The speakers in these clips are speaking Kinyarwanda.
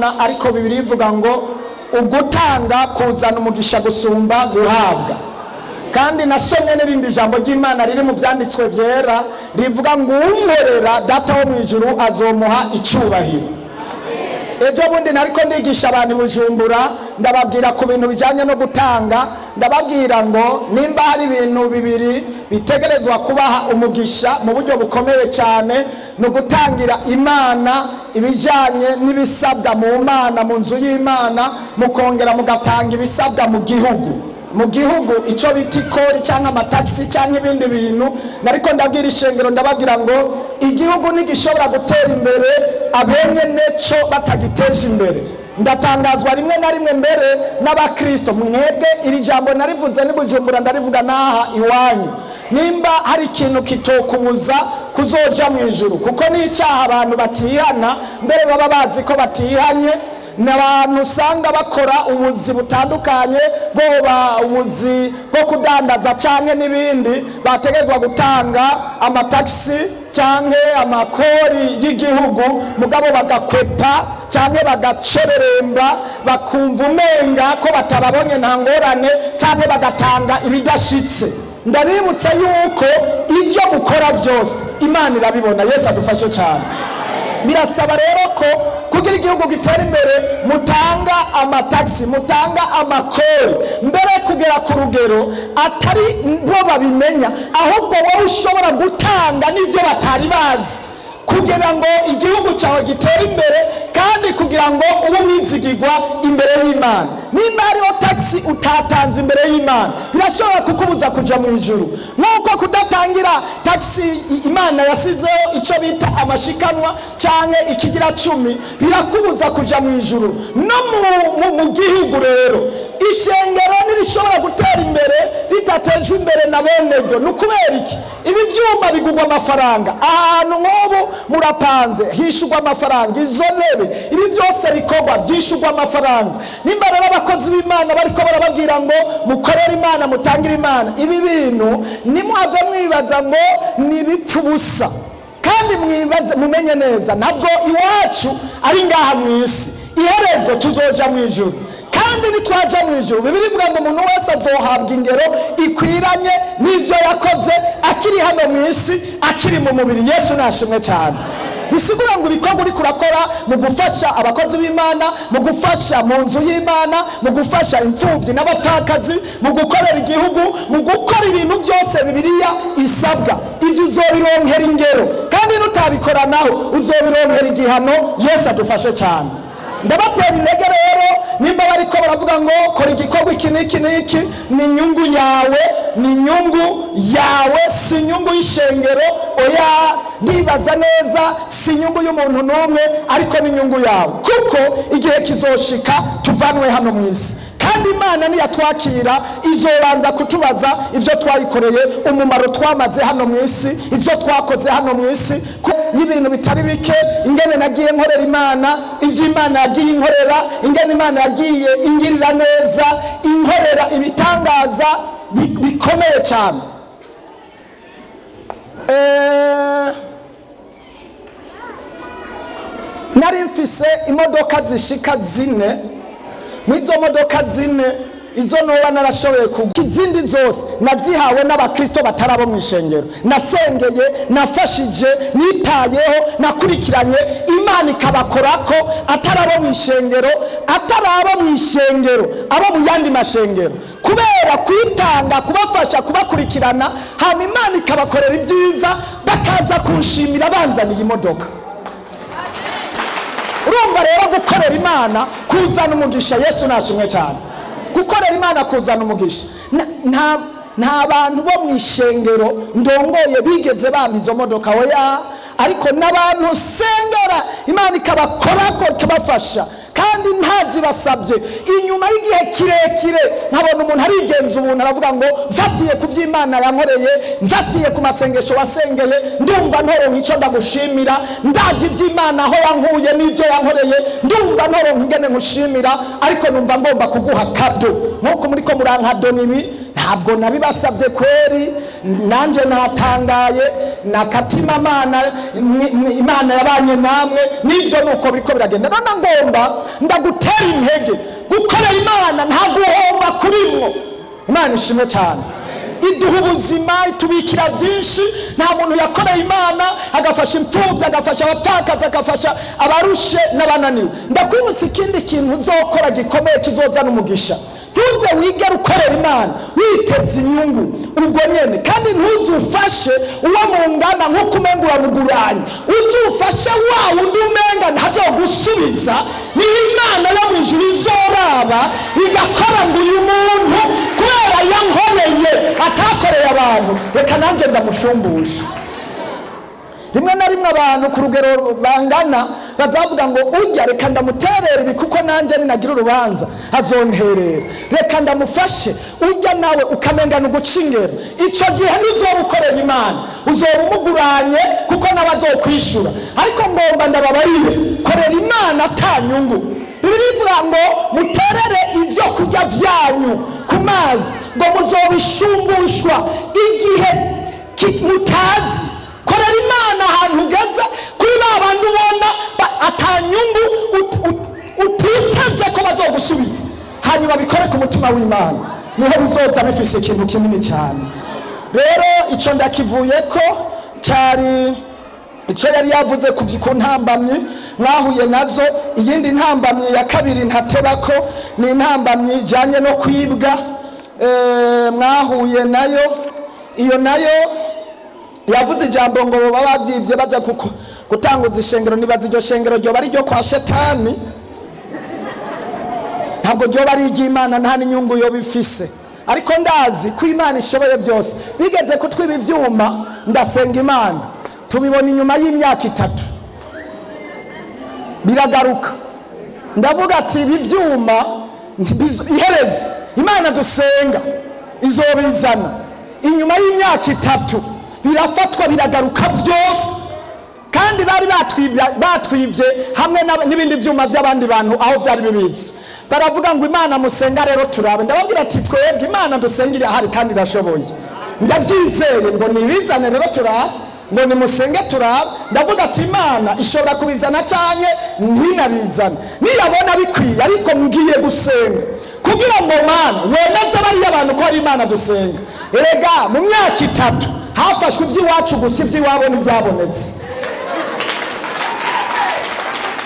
y'Imana, ariko Bibiliya ivuga ngo ugutanga kuzana umugisha gusumba guhabwa. Kandi nasomye n'irindi jambo ry'Imana riri mu vyanditswe vyera rivuga ngo unkorera data wo mwijuru azomuha icubahiro. Ejo bundi nariko ndigisha abantu Bujumbura, ndababwira ku bintu bijanye no gutanga, ndababwira ngo nimba hari ibintu bibiri bitegerezwa kubaha umugisha mu buryo bukomeye cyane, no gutangira Imana ibijanye n'ibisabwa mu Mana, mu nzu y'Imana, mukongera mugatanga ibisabwa mu gihugu ico biti kori cyangwa amataxi cyangwa ibindi bintu. Nariko ndabwira ishengero ndababwira ngo igihugu nigishobora gutera imbere abenye neco batagiteje imbere. Ndatangazwa rimwe na rimwe mbere n'abakristo, mwebwe iri jambo narivuze ni Bujumbura ndarivuga naha iwanyu, nimba hari ikintu kitokubuza kuzoja mu ijuru, kuko ni icyaha abantu batihana, mbere baba bazi ko batihanye. N'abantu usanga bakora ubuzi butandukanye, boba ubuzi bwo kudandaza canke n'ibindi, bategezwa gutanga amataxi canke amakori y'igihugu, mugabo bagakwepa canke bagacereremba, bakumva umenga ko batababonye nta ngorane, canke bagatanga ibidashitse. Ndabibutsa yuko ivyo mukora byose Imana irabibona. Yesu adufashe cyane. Birasaba rero ko kugira igihugu gitera imbere mutanga amataxi, mutanga amakori, mbere kugera ku rugero atari bo babimenya, ahubwo wowe ushobora gutanga n'ivyo batari bazi, kugira ngo igihugu cyawe gitere imbere, kandi kugira ngo ube mwizigirwa imbere y'Imana. Nimba hariho taxi utatanze imbere y'Imana, birashobora kukubuza kuja mu ijuru. Nk'uko kudatangira taxi Imana yasizeho ico bita amashikanwa canke ikigira 10 birakubuza kuja mu ijuru. No mu gihugu rero ishengero nirishobora gutera imbere ritatejwe imbere na beneryo. Nukubera iki? Ibi byuma bigugwa amafaranga, ahantu nk'ubu murapanze hishurwa amafaranga, izo ntebe, ibi byose bikorwa byishurwa amafaranga. Nimba rero abakozi b'Imana bariko barababwira ngo mukorere Imana, mutangire Imana, ibi bintu nimuhave mwibaza ngo nibipfu busa. Kandi mwibaze mumenye neza, ntabwo iwacu ari ngaha mu isi, iherezo tuzoja mu ijuru. Kandi nitwaja mu ijuru, Bibiliya ivuga ngo umuntu wese azohabwa ingero ikwiranye n'ivyo yakoze akiri hano mu isi, akiri mu mubiri. Yesu nashimwe cyane. Bisigura ngo ibikorwa uri kurakora mu gufasha abakozi b'Imana, mu gufasha mu nzu y'Imana, mu gufasha imfuvyi n'abatakazi, mu gukorera igihugu, mu gukora ibintu byose Bibiliya isabwa, ivyo uzobironkera ingero, kandi nutabikora naho uzobironkera igihano. Yesu adufashe cyane. Ndabatera intege rero, nimba bariko baravuga ngo kora igikorwa iki n'iki n'iki, ni inyungu yawe, ni inyungu yawe, si inyungu y'ishengero. Oya, ndibaza neza si inyungu y'umuntu n'umwe, ariko ni inyungu yawe, kuko igihe kizoshika tuvanwe hano mu isi. Kandi Imana niyatwakira izobanza kutubaza ivyo twayikoreye, umumaro twamaze hano mu isi, ivyo twakoze hano mu isi, n'ibintu bitari bike, ingene nagiye nkorera Imana, ivyo Imana yagiye inkorera, ingene Imana yagiye ingirira neza, inkorera ibitangaza bikomeye cyane. Nari mfise imodoka zishika 4, mwizo modoka 4 izo noba narashoboye kugira, izindi zose nazihawe n'abakristo batarabo mu ishengero. Nasengeye, nafashije, nitayeho, nakurikiranye, Imana ikabakorako atarabo mu ishengero, atarabo mu ishengero, abo mu yandi mashengero, kubera kwitanga kubafasha kubakurikirana, hama Imana ikabakorera ibyiza, bakaza kunshimira banzaniye imodoka. Urumva rero gukorera Imana kuzana umugisha. Yesu nashimwe cyane. Gukorera Imana kuzana umugisha. Nta bantu bo mu ishengero ndongoye bigeze bampa izo modoka, oya, ariko n'abantu sengera Imana ikabakorako ikabafasha, kandi ntazi basabye. Inyuma y'igihe kirekire nkabona umuntu arigenza ubuntu, aravuga ngo mfatiye ku by'Imana yankoreye, mfatiye ku masengesho wasengeye, ndumva ntoronka icyo ndagushimira, ndaje iby'Imana aho yankuye n'ibyo yankoreye, ndumva ntoronka ingene nkushimira, ariko numva ngomba kuguha kado. Nkuko muri ko murankado nibi, ntabwo nabibasabye kweri, nanjye natangaye nakatima Imana yabanye namwe, n'ibyo nuko biriko biragenda. None ngomba ndagutera intege, gukorera Imana nta guhomba kurimwo. Imana ishimwe cyane, iduha ubuzima, itubikira byinshi. Nta muntu yakoreye Imana agafasha imfubyi, agafasha abapfakazi, agafasha abarushe n'abananiwe. Ndakwibutsa ikindi kintu uzokora gikomeye kizozana umugisha. Ntuze wigera ukorera Imana witeze inyungu ubwo nyene, kandi ntuzufashe uwo mungana nk'uko umenga uramuguranye, uzufashe wa wundi umenga ntazogusubiza. Ni Imana yo mu ijuru izoraba igakora ngo uyu muntu kubera yankoreye atakoreye abantu, reka nanjye ndamushumbusha. Rimwe na rimwe abantu ku rugero bangana bazavuga ngo urya reka ndamuterera ibi kuko nanjye ninagira urubanza azonterera, reka ndamufashe. Urya nawe ukamengana uguca ingero, icyo gihe ntuzoba ukoreye Imana, uzoba umuguranye kuko nawe azokwishura. Ariko ngomba ndababarire, korera Imana atanyungu. Bibiri ivuga ngo muterere ibyo kurya byanyu ku mazi ngo muzobishumbushwa igihe mutazi. Korera Imana ahantu ugeze kuri ba bantu ubona atanyungu utiteze ko bazogusubiza, hanyuma bikore ku mutima w'Imana, niho bizoza bifise ikintu kinini cyane. Rero icyo ndakivuye ko cyari icyo yari yavuze ku ntambamyi mwahuye nazo. Iyindi ntambamyi ya kabiri ntateba ko ni intambamyi ijyanye no kwibwa, mwahuye nayo. Iyo nayo yavuze ijambo ngo baba babyibye bajya gutanguza ishengero. Nibaza iryo shengero ryoba ari ryo kwa Shetani, ntabwo ryoba ari iry'Imana, nta n'inyungu yo bifise. Ariko ndazi ko Imana ishoboye byose. Bigeze kutwiba ibyuma, ndasenga Imana, tubibona inyuma y'imyaka 3 biragaruka. Ndavuga ati ibi byuma iherezo Imana dusenga izobizana inyuma y'imyaka 3 birafatwa biragaruka byose. Kandi bari batwibye hamwe n'ibindi byuma by'abandi bantu aho byari bibizi. Baravuga ngo Imana musenga rero turabe. Ndababwira ati twebwe Imana dusengira hari kandi irashoboye, ndabyizeye ngo nibizane rero turabe, ngo nimusenge turabe. Ndavuga ati Imana ishobora kubizana cyane ntinabizana, niyabona bikwiye, ariko ngiye gusenga kugira ngo Mana wemeze bariya abantu ko ari Imana dusenga. Erega mu myaka 3 hafashwe iby'iwacu gusa, iby'iwabo ntibyabonetse.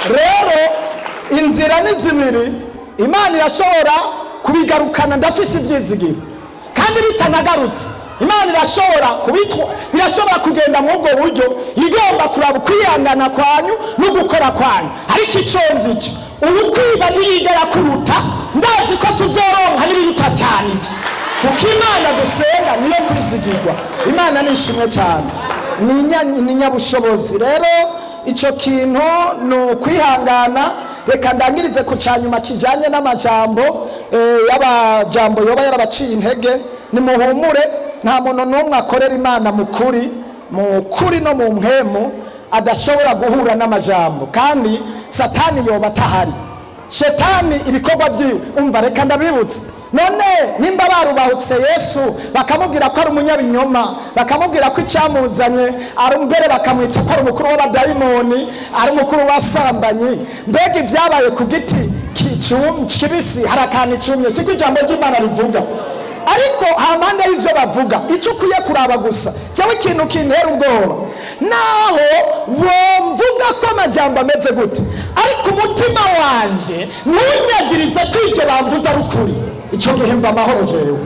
Rero inzira ni zibiri, Imana irashobora kubigarukana, ndafise ibyizigiro. Kandi bitanagarutse Imana irashobora birashobora kugenda mu ubwo buryo, igomba kuraba kwihangana kwanyu no gukora kwanyu. Ariko icyo nzi ubu kwiba niyigera kuruta, ndazi ko tuzoronka n'ibiruta cyane iki, kuko Imana dusenga niyo kwizigirwa. Imana nishimwe cyane, ni nyabushobozi. Rero icyo kintu ni ukwihangana. Reka ndangirize ku cyanyuma kijyanye n'amajambo y'abajambo yoba yarabaciye intege. Nimuhumure, nta muntu n'umwe akorera Imana mu kuri no mu mpemu adashobora guhura n'amajambo, kandi Satani yoba atahari. Shetani ibikorwa byiwe umva, reka ndabibutse. None nimba barubahutse Yesu bakamubwira ko ari umunyabinyoma, bakamubwira ko icyamuzanye ari mbere, bakamwita ko ari umukuru w'abadayimoni, ari umukuru w'abasambanyi, mbega ibyabaye ku giti kibisi hari akantu icumye, siko ijambo ry'Imana rivuga. Ariko hampande y'ibyo bavuga, icyo ukwiye kuraba gusa cyangwa ikintu kintera ubwoba, naho wumvuga ko amajambo ameze gute, ariko umutima wanje ntunyagirize ko ibyo bamvuze ari ukuri, icyo gihe mba amahoro jewe.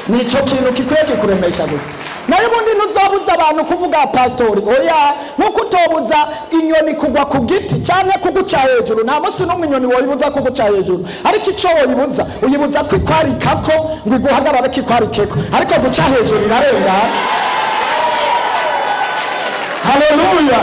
Ni icyo kintu kikwiye kikuremesha gusa. Nayo ubundi ntuzobuza abantu kuvuga pastori, oya, nkuko utobuza inyoni kugwa ku giti cyangwa kuguca hejuru. Nta munsi n'umwe inyoni woyibuza kuguca hejuru, ariko icyo woyibuza uyibuza kwikwarikako ngo iguhagarare kikwarikeko, ariko guca hejuru irarenga. Haleluya.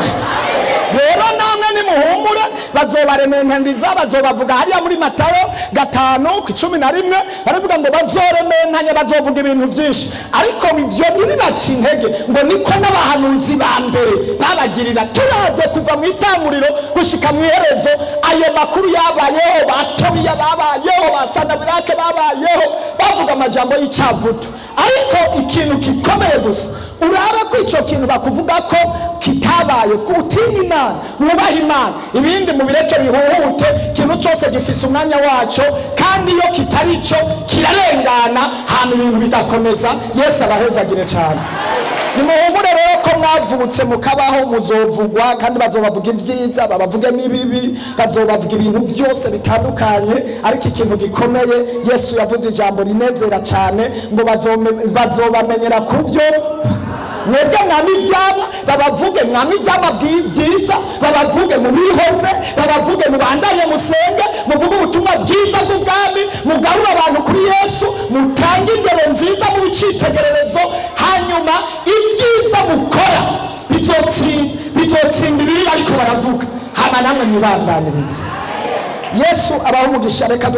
rero namwe nimuhumure bazobarementaniza bazobavuga hariya muri Matayo 5:11 baravuga ngo bazorementanya bazovuga ibintu byinshi ariko ivyo ntibibaca intege ngo niko n'abahanuzi ba mbere babagirira turavye kuva mu itanguriro gushika mu iherezo ayo makuru yabayeho batobiya babayeho basanabirake babayeho bavuga amajambo y'icyavuto ariko ikintu gikomeye gusa urabe ko icyo kintu bakuvuga ko kitabaye kutinya Imana wubaha Imana ibindi mu bireke bihuhute kintu cyose gifise umwanya waco kandi iyo kitari cyo kirarengana hama ibintu bigakomeza Yesu abahezagire cyane nimuhumure rero ko mwavutse mukabaho muzovugwa kandi bazobavuga ibyiza babavuge n'ibibi bazobavuga ibintu byose bitandukanye ariko ikintu gikomeye Yesu yavuze ijambo rinezera cyane ngo bazobamenyera kubyo mwebwe mwami ivyama babavuge mwami ivyama byiza babavuge mu bihoze babavuge mu bandanye musenge muvuge ubutumwa bwiza bw'ubwami mugarura abantu kuri Yesu mutange indero nziza mu bicitegererezo hanyuma ibyiza mukora bizotsinda ibiri ariko baravuga hama namwe mwibandanirize Yesu abaho umugisha reka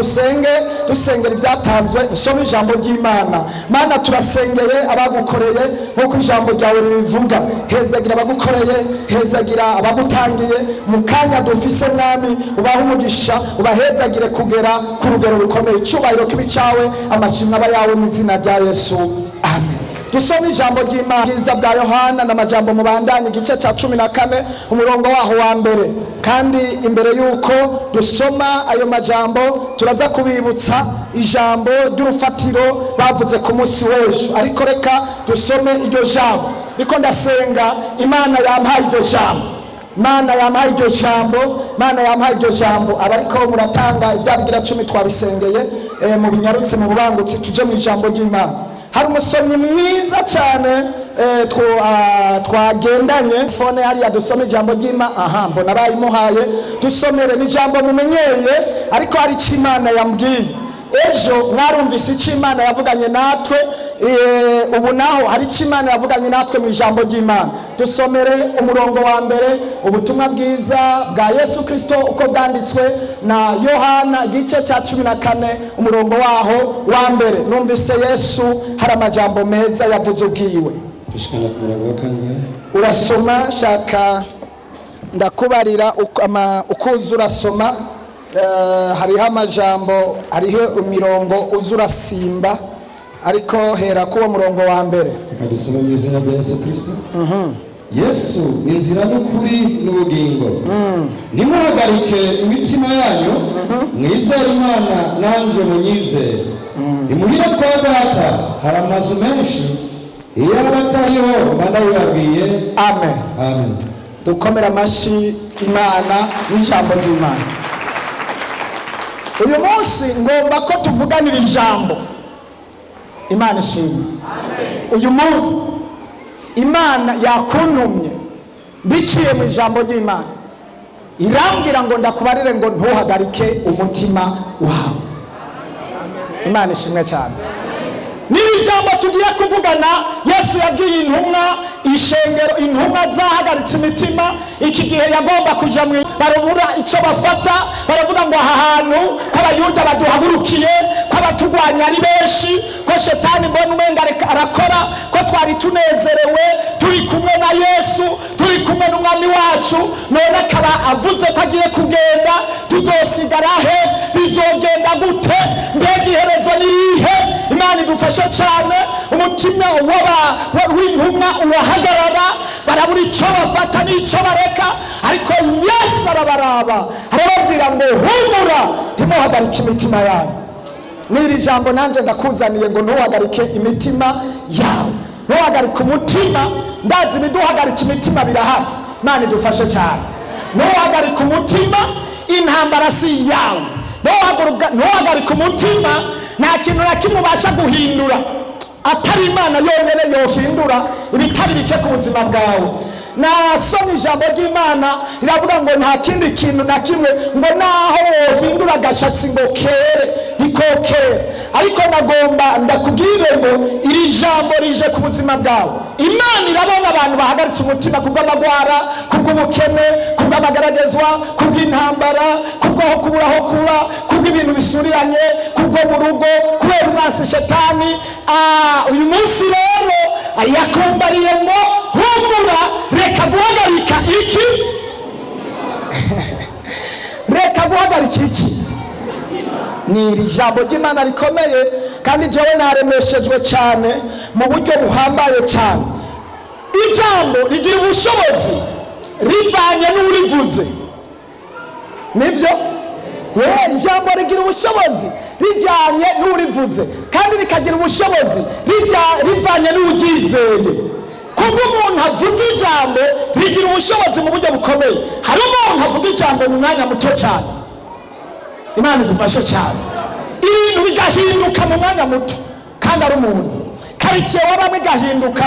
dusengera ibyatanzwe nsome ijambo ry'Imana Mana turasengeye abagukoreye nkuko ijambo ryawe ribivuga hezagira abagukoreye hezagira abagutangiye mu kanya dufise mwami ubaho umugisha ubahezagire kugera ku rugero rukomeye icyubahiro kibicawe amashimwe aba yawe mu izina rya Yesu amen dusome ijambo ry'Imana bwiza bwa Yohana n'amajambo mubandanye igice cya 14 umurongo waho wa mbere kandi imbere yuko dusoma ayo majambo turaza kubibutsa ijambo ry'urufatiro bavuze ku munsi w'ejo ariko reka dusome iryo jambo niko ndasenga Imana yampaye iryo jambo Mana yampaye iryo jambo Mana yampaye iryo jambo abariko muratanga ibyabigira 10 twabisengeye mu binyarutse mu bubangutse tuje mu ijambo ry'Imana hari umusomyi mwiza cyane twagendanye fone hariya dusome ijambo ry'Imana mbona bayimuhaye dusomere n'ijambo mumenyeye ariko hari icyo Imana yambwiye ejo mwarumvise icyo Imana yavuganye natwe ubu naho hari icyo Imana yavuganye natwe mu ijambo ry'Imana dusomere umurongo wa mbere ubutumwa bwiza bwa Yesu Kristo uko bwanditswe na Yohana igice cya 14 umurongo waho wa mbere numvise Yesu hari amajambo meza yavuze ubwiwe urasoma shaka ndakubarira ukuza urasoma hariho amajambo hariho imirongo uzurasimba ariko hera kuwo murongo wa mbere akadusoma mu izina rya Yesu Kristo Yesu inzira n'ukuri n'ubugingo nimuhagarike imitima yanyu mwizere Imana nanje munyizere imuhira kwa data hari amazu menshi iyo abatariho bandabibabwiye amen amen dukomera amashi Imana n'ijambo ry'Imana uyu munsi ngomba ko tuvuganira ijambo Imana ishimwe uyu munsi Imana yakuntumye biciye mu ijambo ry'Imana irambwira ngo ndakubarire ngo ntuhagarike umutima wawe Imana ishimwe cyane Niri jambo tugiye kuvugana Yesu yabwiye intumwa zahagaritse imitima iki gihe yagomba kuja mu barubura icyo bafata baravuga ngo aha hantu ko abayuda baduhagurukiye ko abatugwanya ari benshi ko shetani mbona umenga arakora ko twari tunezerewe turi kumwe na Yesu turi kumwe n'umwami wacu none akaba avuze ko agiye kugenda tuzosigara he bizogenda gute mbega iherezo nirihe Imana idufashe cyane umutima w'intumwa uwahagarara barabura icyo bafata n'icyo bareka ariko Yesu arabaraba arababwira ngo humura ntimuhagarike imitima yanyu n'iri jambo nanjye ndakuzaniye ngo ntuhagarike imitima yawe ntuhagarike umutima ndazi ibiduhagarika imitima birahari Imana idufashe cyane ntuhagarike umutima intambara si yawe ntuhagarike umutima nta kintu na kimwe ubasha guhindura atari Imana yonyine yohindura ibitari bike ku buzima bwawe nasomye ijambo ry'Imana riravuga ngo nta kindi kintu na kimwe ngo naho wohindura agashatsi ngo kere bikokere. Ariko nagomba ndakubwire ngo iri jambo rije ku buzima bwawe. Imana irabona abantu bahagaritse umutima kubw'amagwara, kubw'ubukene, kubw'amagaragazwa, kubw'intambara, kubw'aho kubura aho kuba, kubw'ibintu bisuriranye, kubwo mu rugo, kubera umwasi shetani. Uyu munsi rero yakumbariye ngo humura, reka guhagarika iki? Reka guhagarika iki? Ni iri jambo ry'Imana rikomeye kandi jewe naremeshejwe cyane mu buryo buhambaye cyane. Ijambo rigira ubushobozi rivanye n'urivuze. Nivyo? Ijambo rigira ubushobozi rijyanye n'urivuze kandi rikagira ubushobozi rivanye n'uryizeye. Kubwo umuntu avuze ijambo rigira ubushobozi mu buryo bukomeye. Hari umuntu avuga ijambo mu mwanya muto cyane. Imana idufashe cyane. Ibintu bigahinduka mu mwanya muto kandi ari umuntu. Karitsiye waba bigahinduka,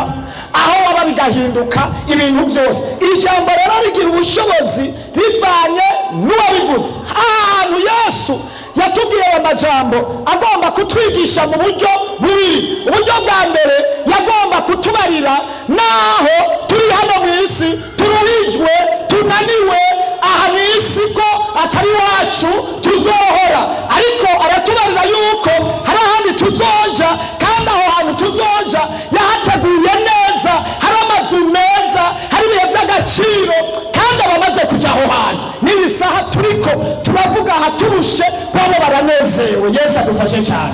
aho waba bigahinduka, ibintu byose. Ijambo rero rigira ubushobozi rivanye n'uwabivuze. Ahantu Yesu yatubwiye aya majambo agomba kutwigisha mu buryo bubiri. Uburyo bwa mbere yagomba kutubarira naho turi hano mu isi turuhijwe, tunaniwe, aha mu isi ko atari wacu tuzohora, ariko aratubarira yuko hari ahandi tuzoja, kandi aho hantu tuzoja yahateguye neza, hari amazu meza, hari ibihe by'agaciro, kandi abamaze kujya aho hantu n'iyi saha turiko turavuga aha turushe babo baranezewe. Yesu adufashe cyane.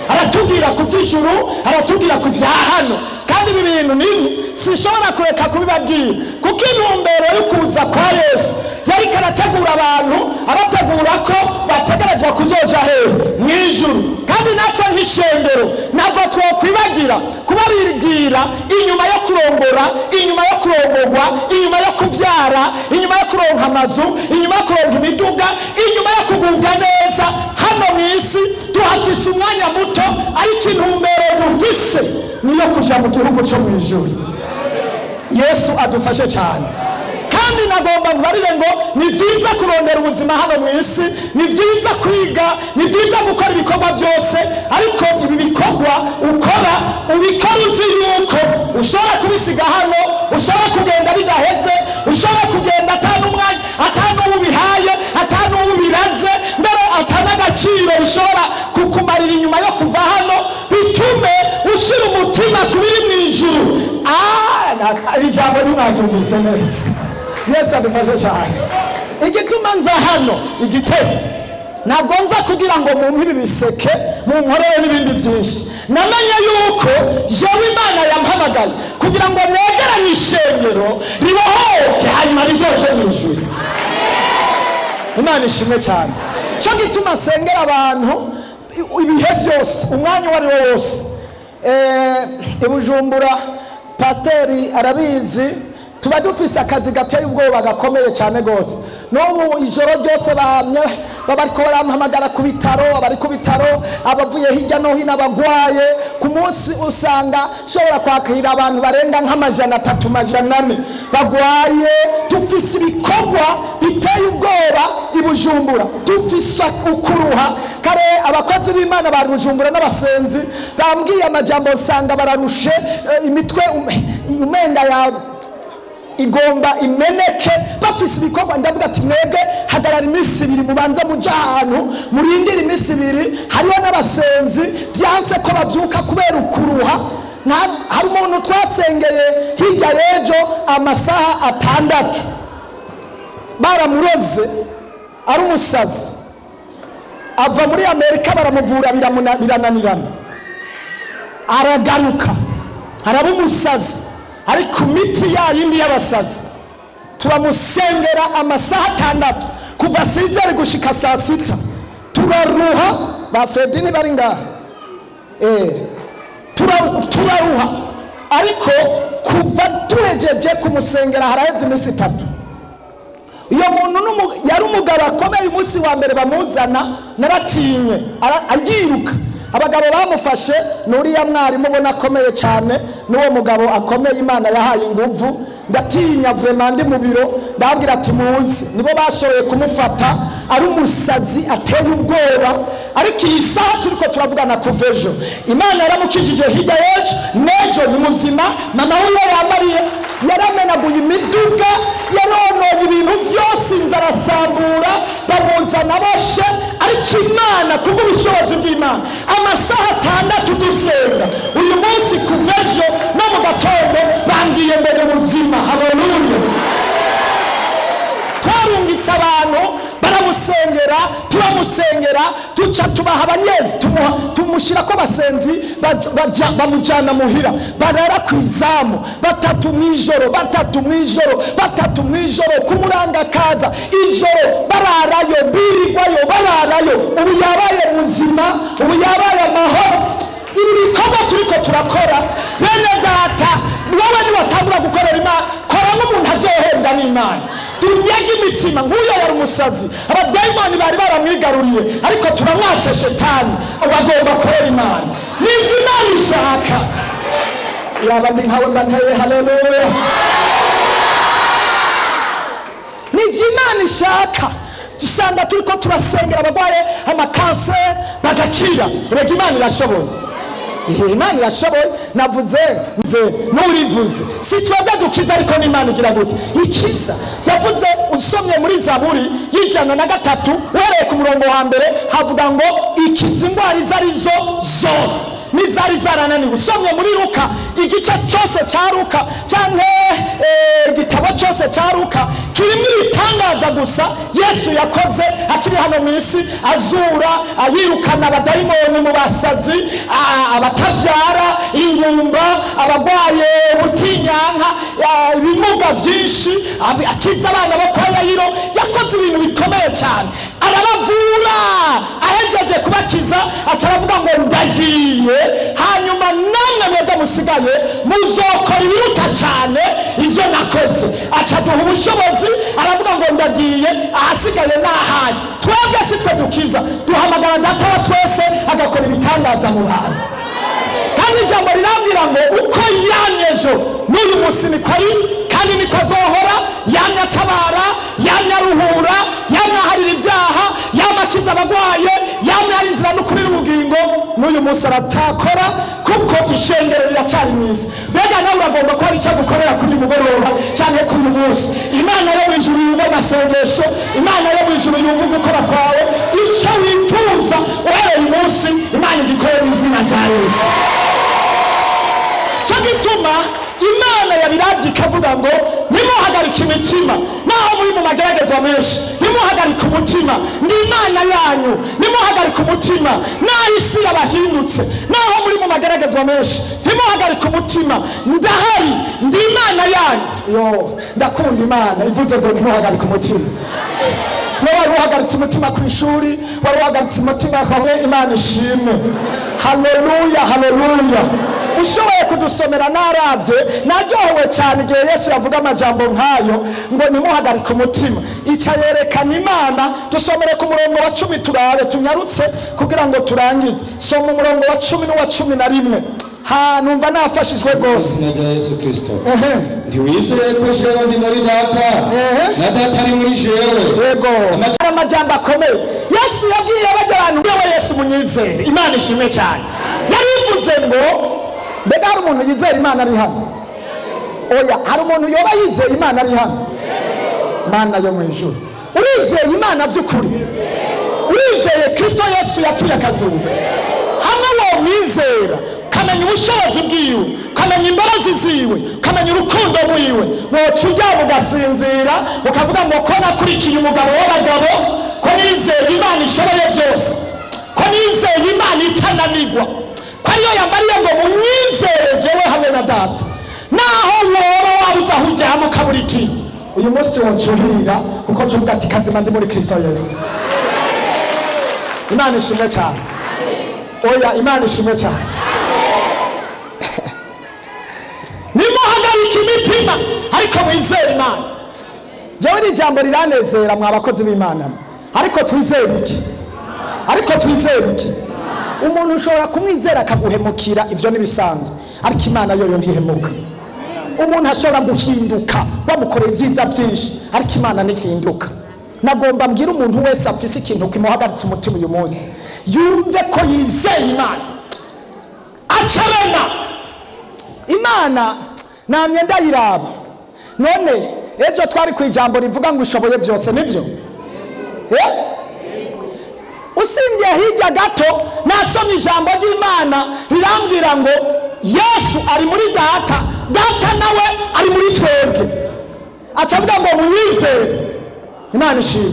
Aratubwira ku by'ijuru, aratubwira ku bya hano, kandi ibi bintu sinshobora kureka kubibabwira kuko intumbero yo kuza kwa Yesu yari karategura abantu, abategura ko bategerezwa kuzoja hehe? Mu ijuru. Kandi natwe nk'ishengero ntabwo twokwibagira kubabibwira inyuma yo kurongora, inyuma yo kurongorwa, inyuma yo kubyara, inyuma yo kuronka amazu, inyuma yo kuronka imiduga, inyuma yo kugubwa neza hano mu isi tuhafise umwanya muto, ariko intumbero dufise niyo kuja mu gihugu cyo mu ijuru. Yesu adufashe cyane. Kandi nagomba nkubarire ngo ni byiza kurondera ubuzima hano mu isi, ni byiza kwiga, ni byiza gukora ibikorwa byose, ariko ibi bikorwa ukora ubikora uzi yuko ushobora kubisiga hano, ushobora kugenda bidaheze, ushobora kugenda atanumwanya, atanubihaye, atanubiraze, mbere atanagaciro bishobora kukumarira inyuma yo kuva hano, bitume ushira umutima kubiri mu ijuru. Ijambo ntimwaryumvise neza. Yesu adufashe cyane. Igituma nza hano Igitego, ntabwo nza kugira ngo mumpe ibi biseke munkorere n'ibindi byinshi. Namenye yuko jewe Imana yampamagaye kugira ngo negeranye ishengero ribohoke, hanyuma rizoje mu ijuru. Imana ishimwe cyane. Cyo gituma sengera abantu ibihe byose, umwanya wari wose. Ibujumbura Pasiteri arabizi, tuba dufise akazi gateye ubwoba gakomeye cyane gose. N'ubu ijoro ryose bamye bariko barampamagara ku bitaro, abari ku bitaro, abavuye hirya no hino, abagwaye. Ku munsi usanga shobora kwakira abantu barenga nk'amajana 3, amajana 4 bagwaye. Dufise ibikorwa biteye ubwoba Ibujumbura, dufise ukuruha. Kare abakozi b'Imana bari Bujumbura n'abasenzi bambwiye amajambo usanga bararushe, imitwe umenga ya igomba imeneke, bafise ibikorwa. Ndavuga ati mwebwe hagarara iminsi 2 mubanza muja ahantu murindira iminsi 2. Hariho n'abasenzi byanse ko bavyuka kubera ukuruha. Hari umuntu twasengeye hirya y'ejo amasaha 6 baramuroze, ari umusazi, ava muri Amerika baramuvura birananirana, aragaruka araba umusazi, ari ku miti yindi y'abasazi. Turamusengera amasaha 6 kuva 6 gushika saa 6. Turaruha, ba Fredini bari ngaha, turaruha, ariko kuva tuhejeje kumusengera haraheze iminsi 3. Iyo muntu yari umugabo akomeye. Umunsi wa mbere bamuzana naratinye, ayiruka. Abagabo bamufashe n'uriya mwarimu ubona akomeye cyane, n'uwo mugabo akomeye Imana yahaye inguvu ndatinya vraiment ndi mu biro ndabwira ati muzi nibo bashoboye kumufata ari umusazi ateye ubwoba, ariko iyi saha turiko turavugana kuva ejo Imana yaramukijije hirya y'ejo n'ejo ni muzima. Mama we yamariye yaramenaguye imiduga, yarononye ibintu byose, inzara arasambura, bamuzana boshe, ariko Imana kubw'ubushobozi bw'Imana amasaha 6 dusenga uyu munsi kuva ejo no mu gatondo bambwiye ngo ni muzima. Haleluya! Twarungitse abantu baramusengera, turamusengera, duca tubaha abanyezi, tumushyira ko abasenzi bamujyana muhira, barara ku izamu 3 mw'ijoro kumuranga kaza ijoro bararayo, birirwayo bararayo. Ubu yabaye muzima, ubu yabaye amahoro. Ibi bikorwa turiko turakora bene data, wowe niwatangura gukorera Imana, kora nk'umuntu azohembwa n'Imana. Tunyage imitima nk'uyo yari umusazi, abadayimoni bari baramwigaruriye, ariko turamwatse shetani, bagomba korera Imana. Nivyo Imana ishaka. Yaba ndi nkawe mbanteye. Haleluya! Nivyo Imana ishaka. Dusanga turiko turasengera abagwaye amakanseri bagakira. Rega Imana irashoboye. Imana irashoboye. Navuze nze n'urivuze si twebwe dukiza, ariko n'Imana igira gute ikiza. Yavuze usomye muri Zaburi y'103 uhereye ku murongo wa mbere havuga ngo ikiza indwara izo arizo zose n'izari zarananiwe. Usomye muri Luka igice cyose cya Luka cyangwa igitabo cyose cya Luka kirimo ibitangaza gusa Yesu yakoze akiri hano mu isi, azura, ayirukana abadayimoni mu basazi, abatabyara, ingumba, abagwaye butinyanka, ibimuga byinshi, akiza abana bo kwa Yayiro. Yakoze ibintu bikomeye cyane, arabavura. Ahejeje kubakiza acaravuga ngo ndagiye, hanyuma namwe mwebwe musigaye muzokora ibiruta cyane ivyo nakoze. Acaduha ubushobozi, aravuga ngo ndagiye, ahasigaye n'ahandi. Twebwe si twe dukiza, duhamagara Data wa twese agakora ibitangaza mu bantu. Kandi ijambo rirambwira ngo uko yamye ejo n'uyu munsi niko ari, kandi niko azohora. Yamye atabara, yamye aruhura, yamye aharira ibyaha, yamye akiza abagwaye, yamye ari inzira n'ukuri n'ubugingo. N'uyu munsi aratakora, kuko ishengero riracyari mu isi. Mbega nawe uragomba ko hari icyo gukorera kuri uyu mugoroba cyangwa kuri uyu munsi. Imana yo mu ijuru yumva amasengesho, Imana yo mu ijuru yumva gukora kwawe. Icyo wituza uhereye uyu munsi Imana igikorera mu izina rya Yesu. Cyo gituma Imana yabiravye ikavuga ngo nimuhagarike imitima, naho muri mu mageragezwa menshi nimuhagarike umutima, ndi Imana yanyu. Nimuhagarike umutima, naho isi yabahindutse, naho muri mu mageragezwa menshi nimuhagarike umutima, ndahari, ndi Imana yanyu. Yo, ndakunda Imana ivuze ngo nimuhagarike umutima. Wari uhagaritse umutima ku ishuri, wari uhagaritse umutima kwawe, Imana ishimwe. Haleluya, haleluya. Ushoboye kudusomera naravye naryohewe cyane igihe Yesu yavuga amajambo nk'ayo ngo nimuhagarike umutima. Ica yerekana Imana. Dusomere ku murongo wa 10 turabe tunyarutse kugira ngo turangize. Soma umurongo wa 10 n'uwa 11. Numva nafashijwe rwose. Izina rya Yesu Kristo. Ntiwizeye ko jewe ndi muri Data na Data ari muri jewe. Yego. Amajambo akomeye Yesu yabwiye abantu ngo Yesu munyizere. Imana ishimwe cyane. Yarivuze ngo mbega hari umuntu yizera Imana ari hano? Oya, hari umuntu yoba yizeye Imana ari hano? Mana yo mu ijuru, urizeye Imana by'ukuri? Urizeye Kristo Yesu yapfuye akazuka? Hamwe wo mwizera kamenya ubushobozi bwiwe, kamenya imbabazi ziwe, kamenya urukundo rwiwe, woca uryama ugasinzira ukavuga ngo ko nakurikiye umugabo w'abagabo, ko nizeye Imana ishoboye byose, ko nizeye Imana itananigwa, ko ariyo yambariye ngo munyizere jewe hamwe na Data. Naho woba wabuze aho uryama ukabura iti, uyu munsi wonjurira kuko tuvuga ati kazima ndi muri Kristo Yesu. Imana ishimwe cyane. Oya, Imana ishimwe cyane. Nimuhagarike imitima, ariko mwizere Imana. Jewe ni jambo riranezera mwa bakozi b'Imana. Ariko twizere iki? Ariko twizere iki? Umuntu ushobora kumwizera akaguhemukira, ivyo nibisanzwe, ariko Imana yoyo ntihemuka. umuntu ashobora guhinduka bamukoreye ibyiza byinshi ariko imana ntihinduka. Nagomba mbwira umuntu wese afise ikintu kimuhagaritse umutima uyu munsi yumve ko yizeye Imana acarana Imana. Namye ndayiraba none ejo twari ku ijambo rivuga ngo ishoboye byose, nibyo usingiye hirya gato nasomye ijambo ry'Imana rirambwira ngo Yesu ari muri data, data nawe ari muri twebwe, acavuga ngo mwizere. Imana ishimwe.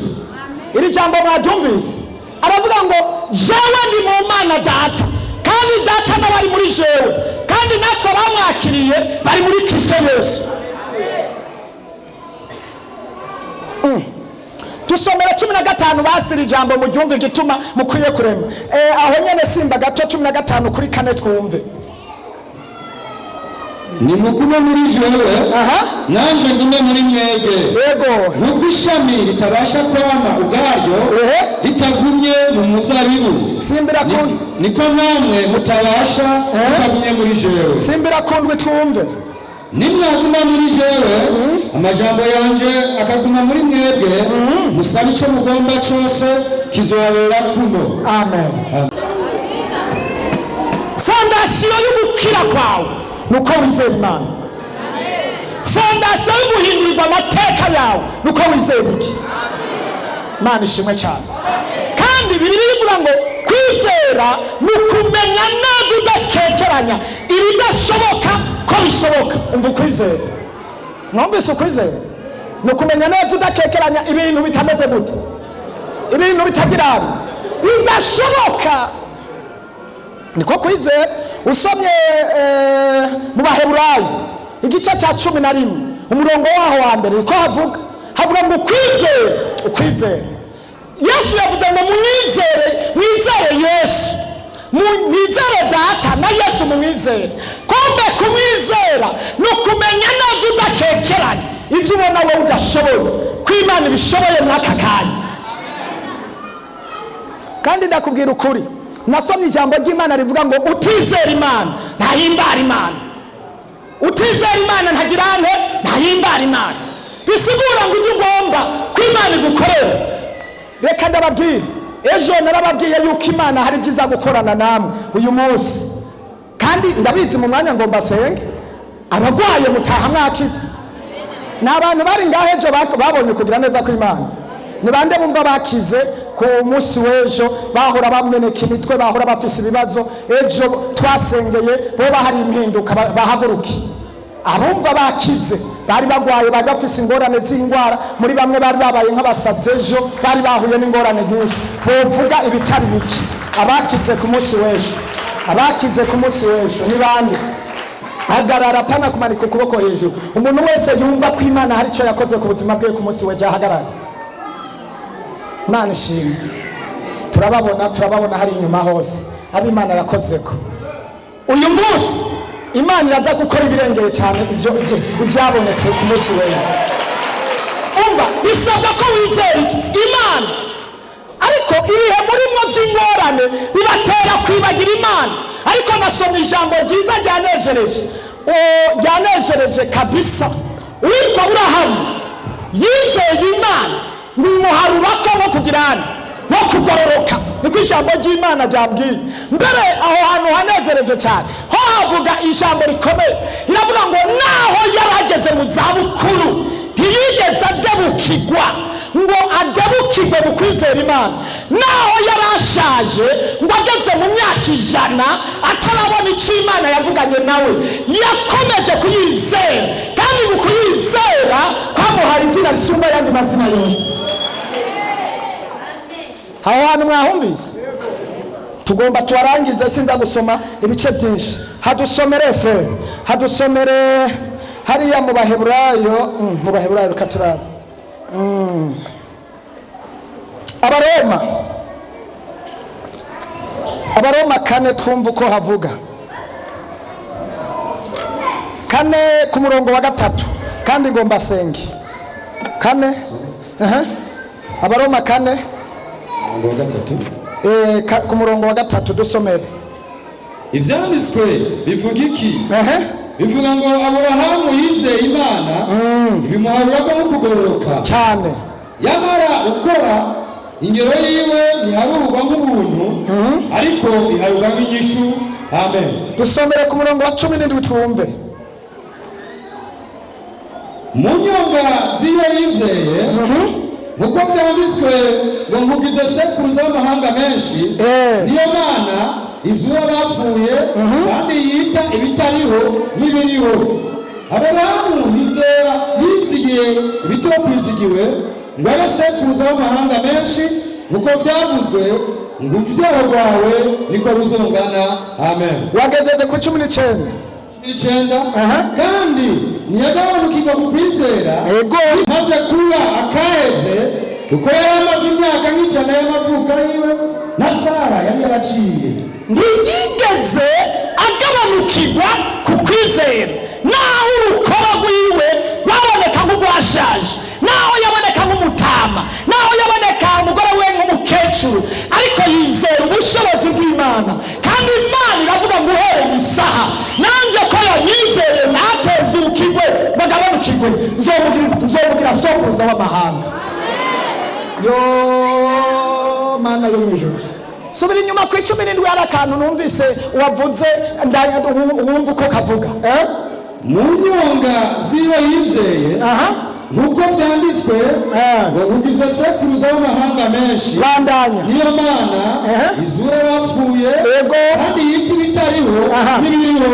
Iri jambo mwaryumvise, aravuga ngo jewe ndi mu Mana data, kandi data nawe ari muri jewe, kandi natwe bamwakiriye bari muri Kristo Yesu. Dusomera 15 basiri ijambo mu giumve gituma mukwiye kurema. Aho nyene simba gato 15 kuri 4 twumve. Nimugume muri jewe, nanje ngume muri mwebwe. Yego. Nuko ishami ritabasha kwama ubwaryo litagumye mu muzabibu, simbira kundwe niko namwe mutabasha mutagumye muri jewe. Simbira kundwe twumve. Nimwaguma muri jewe, amajambo yanje akaguma muri mwebwe, musabe ico mugomba cyose kizobabera kuno. Amen. Fondasiyo y'ugukira kwawe nuko wizera Imana. Fondasiyo y'uguhindurirwa amateka yawe nuko wizera iki? Imana ishimwe cyane. Kandi Bibiliya ivuga ngo kwizera nukumenya neza udakekeranya ibidashoboka ko bishoboka. Umva kwizera, mwumvise kwizera nukumenya neza udakekeranya ibintu bitameze gute, ibintu bitagira bidashoboka, niko kwizera. Usomye mu Baheburayo igice cya 11 umurongo waho wa mbere ko havuga ngo ukwizera Yesu yavuze ngo mwizere Yesu, mwizere data na Yesu mwizere. Kombe kumwizera nukumenya neza udakekeranya ivyo ubona wowe udashoboye ko Imana ibishoboye mwaka kanya. Kandi ndakubwira ukuri, nasomye ijambo ry'Imana rivuga ngo utizera Imana ntahimbara Imana, utizera Imana ntagirane ntahimbara Imana. Bisigura ngo ivyo ugomba ko Imana igukorera. Reka ndababwira, ejo narababwiye yuko Imana hari byiza gukorana namwe uyu munsi, kandi ndabizi mu mwanya ngomba senge abagwaye mutaha mwakize. N'abantu bari ngaho ejo babonye kugira neza ko Imana. Ni bande bumva bakize ku munsi w'ejo, bahora bameneka imitwe, bahora bafise ibibazo, ejo twasengeye bo bahari impinduka bahaguruke. Abumva bakize bari bagwaye, bari bafise ingorane z'ingwara, muri bamwe bari babaye nk'abasazi ejo, bari bahuye n'ingorane nyinshi, bovuga ibitari biki. Abakize ku munsi w'ejo, abakize ku munsi w'ejo ni bande? Hagarara pana kumanika ukuboko hejuru. Umuntu wese yumva ko Imana hari icyo yakoze ku buzima bwe ku munsi w'ejo ahagarara. Imana ishimwe. Turababona hari inyuma hose abo Imana yakozeko. Uyu munsi Imana iraza gukora ibirengeye cyane ibyo ibyabonetse ku munsi w'ejo. Umva, bisabwa ko wizera Imana, ariko ibihe murimwo by'ingorane bibatera kwibagira Imana. Ariko nasomye ijambo ryiza ryanejereje kabisa. Uwitwa Aburahamu yizeye Imana n'umuharura ko wo kugirana no kugororoka, niko ijambo ry'Imana ryambwiye. Mbere aho hantu hanezereje cyane ho havuga ijambo rikomeye, iravuga ngo naho yarageze mu zabukuru ntiyigeze adebukirwa, ngo adebukirwe mu kwizera Imana. Naho yarashaje ngo ageze mu myaka 100 atarabona icyo Imana yavuganye nawe, yakomeje kuyizera, kandi mu kuyizera kwamuhaye izina risumba ayandi mazina yose. Aho hantu mwahumvise tugomba tuwarangize, sinza gusoma ibice byinshi. Hadusomere frere, hadusomere hariya mu Baheburayo, mu Baheburayo rukaturaba Abaroma 4 twumva uko havuga. 4 ku murongo wa 3, kandi ngomba senge 4 Abaroma 4 ku murongo wa 3 dusomere. Ivyanditswe bivuga iki? bivuga ngo Aburahamu yizeye Imana bimuharura ko kugororoka cyane. yamara ukora ingero yiwe ntiharurwa nk'ubuntu ariko biharurwa nk'inyishu. Amen. Dusomere ku murongo wa 17 twumve. Mu nyonga z'iyo yizeye nkuko byanditswe ngo nkugize sekuruza w'amahanga menshi, niyo Mana izura abapfuye kandi yita ibitariho nk'ibiriho. Aburahamu yizigiye ibitokwizigiwe ngo abe sekuruza w'amahanga menshi nkuko byavuzwe ngo urubyaro rwawe niko ruzongana. Amen. Wagejeje ku 19. Kandi ntiyagabanukirwa ku kwizera maze kuba akaheze kuko yari amaze imyaka nk'ijana y'amavuko yiwe na Sara yari yaraciye. Ntiyigeze agabanukirwa ku kwizera, naho urukoba rwiwe rwaboneka nk'urwashaje, naho yaboneka nk'umutama, naho yaboneka umugore we nk'umukecuru, ariko yizera ubushobozi bw'Imana. Kandi Imana iravuga ngo uhereye isaha nanjye ko yanyizeye natezukirwe bagabanukirwe nzomugira sokuruza w'amahanga. Yo Mana yo mwijuru. Subira inyuma ku 17 hari akantu numvise wavuze wumva uko kavuga. Mu nyonga z'iyo yizeye nkuko byanditswe ngo nkugize sekuruza w'amahanga menshi, bandanya niyo Mana izura abapfuye kandi yita ibitariho nk'ibiriho.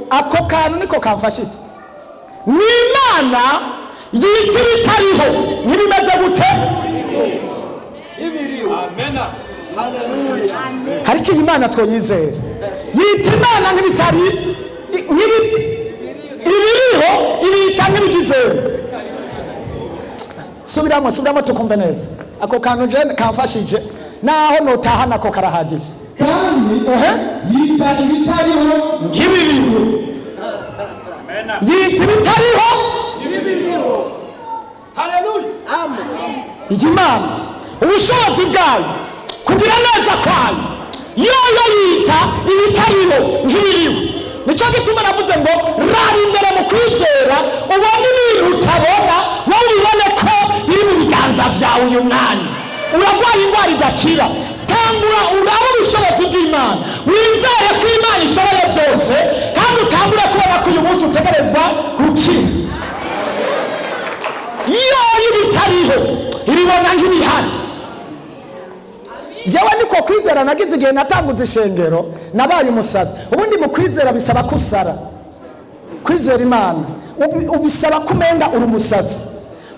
Ako kantu niko kamfashije. Ni Imana yita ibitariho nk'ibimeze gute? Ibiriho. Amen. Haleluya. Hariko Imana twoyizera yita Imana nk'ibitari ibiriho ibita nk'ibigizero. Subiramo tukumve neza. Ako kantu je kamfashije naho notaha nako karahagije. Kandi yita ibitariho nk'ibiriho. Yita ibitariho nk'ibiriho. Haleluya. Amen. Imana ubushobozi bwayo kugira neza kwayo yoyo yita ibitariho nk'ibiriho. Nico gituma navuze ngo rari imbere mu kwizera ubona ibintu utabona wowe ubibone ko biri mu biganza vyawe. Uyu mwanya uragwaye indwara idakira, tangura uraba ubushobozi bw'Imana, wizere ko Imana ishoboye byose, kandi utangure kubona ko uyu munsi utegerezwa gukira. Iyo ibitariho ibibona nk'ibihari. Jewe niko kwizera nagize igihe natanguze ishengero nabaye umusazi. Ubundi mu kwizera bisaba kusara. Kwizera Imana ubisaba kumenga uri umusazi.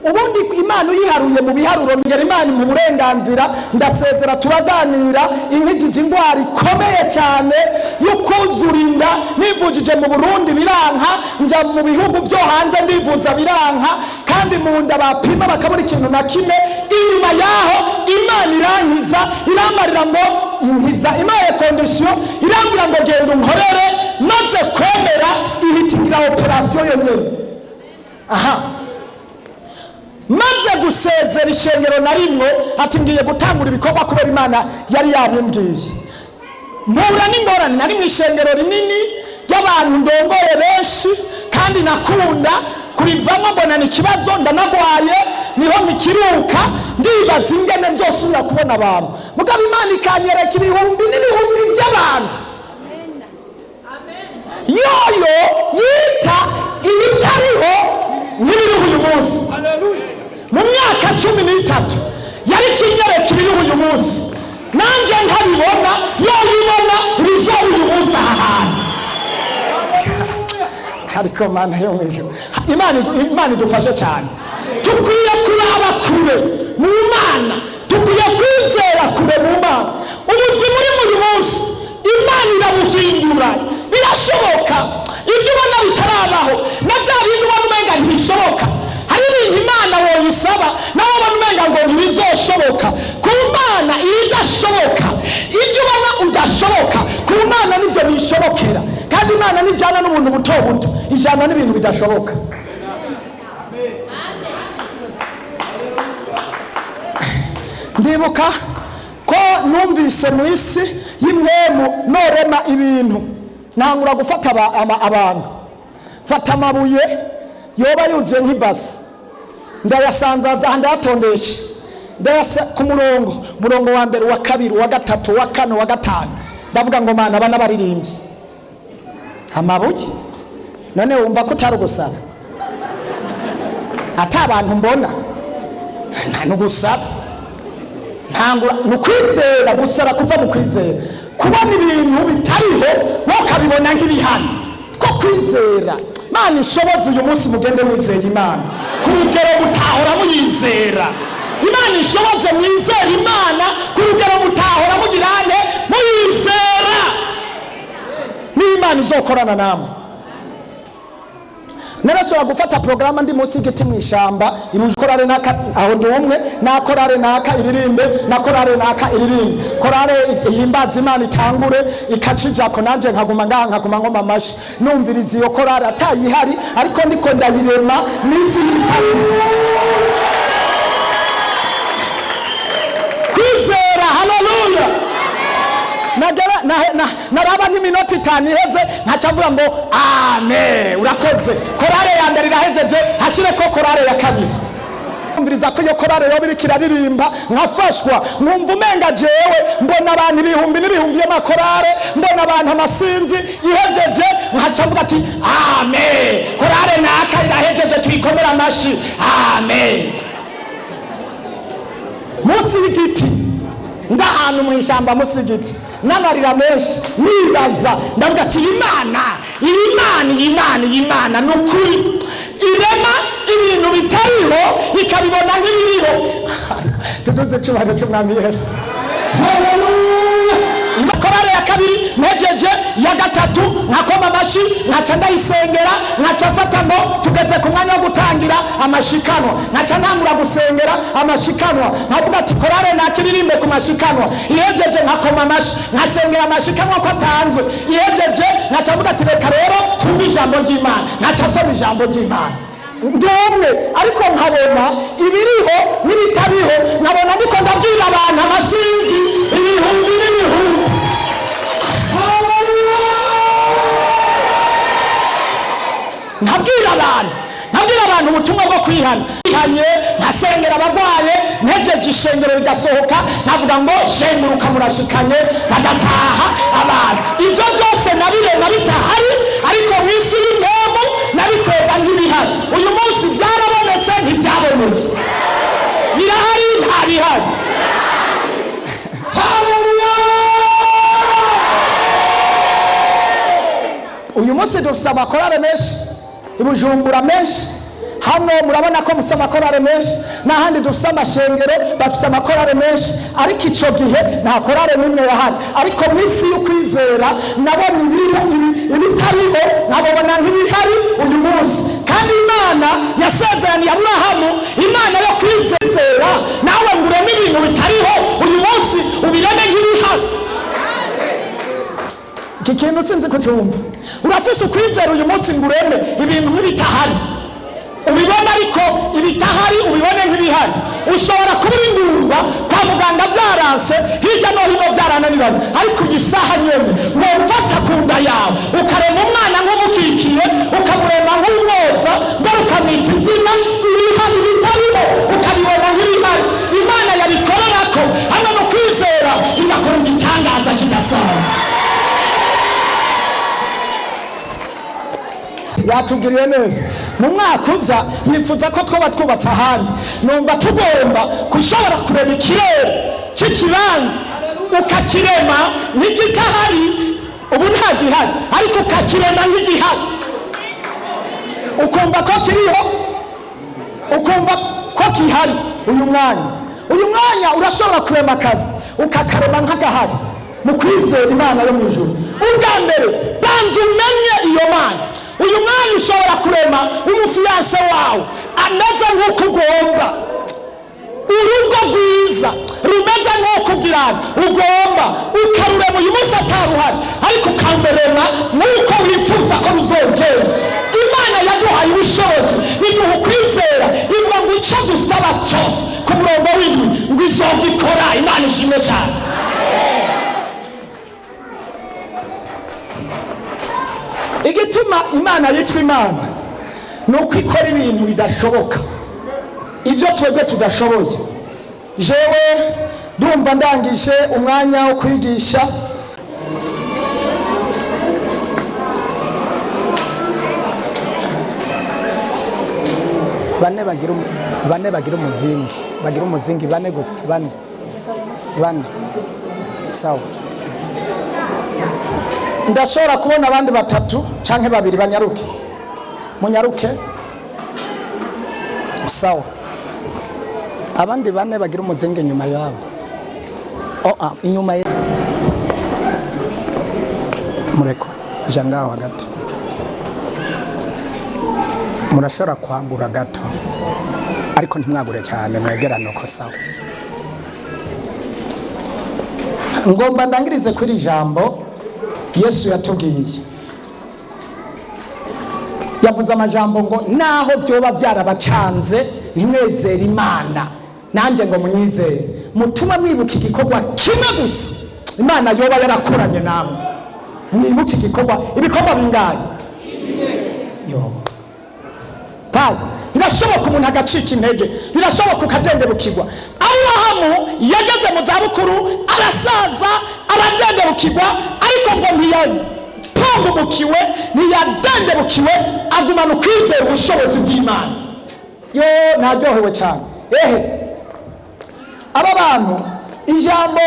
Ubundi Imana uyiharuye mu biharuro ngera Imana mu burenganzira ndasezera turaganira inkijije indwara ikomeye cyane y'ukuzurinda nivujije mu Burundi biranka, nja mu bihugu byo hanze ndivuza biranka, kandi mu nda bapima bakabura ikintu na kimwe. Inyuma yaho Imana irankiza irambarira ngo inkiza imaye condition irambira ngo genda unkorere, maze kwemera ihitigira operation yonyine. Maze gusezera ishengero na rimwe ati ngiye gutangura ibikorwa kubera Imana yari yabimbwiye. Mpura n'ingorane, nari mu ishengero rinini ry'abantu ndongoye benshi kandi nakunda kurivamo, mbona ni ikibazo ndanagwaye, niho nkikiruka ndibaza ingene nzosubira kubona abantu. Mugabo Imana ikanyereka ibihumbi n'ibihumbi by'abantu. Yoyo yita ibitariho nk'ibiriho uyu munsi. Mu myaka 13 yari kinyereka ibiriho uyu munsi, nanjye nkabibona yoyibona bizoba uyu munsi ahantu. Ariko Mana yo mwijuru, Imana idufashe cyane. Tukwiye kuraba kure mu Mana, tukwiye kwizera kure mu Mana. Ubuzima uri mu uyu munsi Imana irabuhindura. Birashoboka ibyo ubona bitarabaho na bya bintu ubona umenga ntibishoboka. Hari ibintu Imana woyisaba nawe ubona umenga ngo ntibizoshoboka. Ku Mana ibidashoboka, ibyo ubona udashoboka, ku Mana nibyo bishobokera. Kandi Imana nijyana n'ubuntu buto buto, ijyana n'ibintu bidashoboka. Ndibuka ko numvise mu isi y'imwemu norema ibintu, ntangura gufata abantu fata amabuye yoba yuzuye nk'ibasi ndayasanzaza ndayatondesha ku murongo wa mbere, wa kabiri, wa gatatu, wa kane, wa gatanu. Ndavuga ngo mana abana baririmbye amabuye, none wumva ko utari gusaba ata abantu mbona nta no gusaba ntangura nukwizera, gusaba kuva mu kwizera, kubona ibintu bitariho ukabibona nk'ibihano ko kwizera. Mana ishoboze uyu munsi mugende mwizeye Imana ku rugero mutahora muyizera. Imana ishoboze mwizera Imana ku rugero mutahora mugirane muyizera, n'Imana izokorana namwe. Narashobora gufata programa ndi munsi y'igiti mu ishamba, ibukorare naka aho ndi umwe, nakorare naka iririmbe, nakorare naka iririmbe, korare ihimbaza Imana itangure ikacijako, nanje nkaguma ngoma amashi numviriza iyo korare atayihari, ariko ndiko ndayirema n'isi y'ibitari. Kwizera, haleluya. Naraba nk'iminota 5 iheze nkacavuga ngo amen, urakoze. Korale ya mbere irahejeje, hashireko korale ya kabiri. Umviriza ko iyo korale yo biriko iraririmba nkafashwa, nkumva umenga jewe mbona abantu ibihumbi n'ibihumbi y'amakorale, mbona abantu amasinzi ihejeje, nkacavuga ati amen, korale naka irahejeje, tuyikomera amashi, amen. Musi y'igiti ndahantu mu ishamba, musi y'igiti n'amarira menshi nibaza, ndavuga ati Imana nukuri irema ibintu bitariho ikabibona nk'ibiriho. Tuduze cyubahiro cy'Umwami Yesu, haleluya. Korale ya kabiri nejeje, ya gatatu nkakoma amashi, nkaca ndayisengera, nkaca mfata ngo tugeze ku mwanya wo gutangira amashikanwa, nkaca ntangura gusengera amashikanwa, nkavuga ati korale nakiririmbe ku mashikanwa. Ihejeje nkakoma amashi, nkasengera amashikanwa ko atanzwe. Ihejeje nkaca mvuga ati reka rero tumve ijambo ry'Imana, nkaca nsoma ijambo ry'Imana. Ndumwe ariko nkabona ibiriho n'ibitariho, nkabona ndiko ndabwira abantu amasinzi ibihumbi n'ibihumbi. Nabwira abantu ubutumwa bwo kwihana. Ihanye nkasengera abagwaye, ntejeje ishengero rigasohoka, navuga ngo shenguruka murashikanye, bagataha abantu. Ibyo byose nabirema bitahari, ariko mwisi y'intemu nabikwega nk'ibihari. Uyu munsi byarabonetse ntibyabonetse, birahari nta bihari. Haleluya. Uyu munsi dufite amakorale menshi, Ibujumbura menshi, hano murabona ko musa amakorale menshi, n'ahandi dufite amashengero bafite amakorale menshi, ariko icyo gihe nta korale n'imwe yahari. Ariko mwisi y'ukwizera nabona ibitariho nkabona nk'ibihari uyu munsi. Kandi Imana yasezeraniye Aburahamu, Imana yo kwizera, nawe nguremo ibintu bitariho uyu munsi ubireme nk'ibihari. Iki kintu sinzi kucyumva. Urafise ukwizera uyu munsi ngureme ibintu nk'ibitahari, ubibona ariko ibitahari ubibone nk'ibihari. Ushobora kubura ingumba kwa muganga byaranse, hirya no hino byarananiranye, ariko iyi saha nyene wofata ku nda yawe ukarema umwana nk'umukikiye, ukamurema nk'umwosa, mbere ukamwita izina, ibihari bitariho ukabibona nk'ibihari. Imana yabikorerako hano no kwizera, igakora igitangaza kidasanzwe. Yatugiriye neza. Mu mwaka uza yifuza ko twaba twubatse ahandi, numva tugomba kushobora kureba ikirere cy'ikibanza, ukakirema nk'igitahari, ubu nta gihari, ariko ukakirema nk'igihari, ukumva ko kiriho, ukumva ko kihari. Uyu mwanya urashobora kurema akazi ukakarema nk'agahari mu kwizera Imana yo mu ijuru. Ubwa mbere banza umenye iyo Mana. Uyu mwanya ushobora kurema umufiyanse wawe ameze nk'uko ugomba, urugo rwiza rumeze nk'uko ugomba, ukarurema uyu munsi ataruhari, ariko ukamurema nk'uko wifuza ko ruzogera. Imana yaduhaye ubushobozi, iduha ukwizera, ivuga ngo icyo dusaba cyose ku murongo w'indwi ngo izogikora. Imana ishimwe cyane. Igituma igituma imana yitwa imana ni uko ikora ibintu bidashoboka, ibyo twebwe tudashoboye. jewe ndumva ndangije umwanya wo kwigisha. bane bagira umuzingi, bane gusa, bane. Sawa, ndashobora kubona abandi batatu canke babiri, munyaruke. Sawa, abandi bane bagira umuzingi nyuma yabo. Inyuma ye mureko jangaho hagati, murashobora kwagura gato ariko ntimwagure cyane, mwegerane uko. Sawa, ngomba ndangirize kuri jambo Yesu yatubwiye. Yavuze amajambo ngo naho byoba byarabacanze ntimwezere Imana, nanjye ngo munyizere, mutuma mwibuka igikorwa kimwe gusa Imana yoba yarakoranye namwe. Mwibuka ibikorwa bingahe? Birashoboka umuntu agacika intege, birashoboka ukadendebukirwa. Aburahamu yageze mu zabukuru, arasaza, aradendebukirwa, ariko ngo ntiyapambukiwe, ntiyadendebukiwe, agumana ukwizera ubushobozi bw'Imana. Naryohewe cyane. Aba bantu ijambo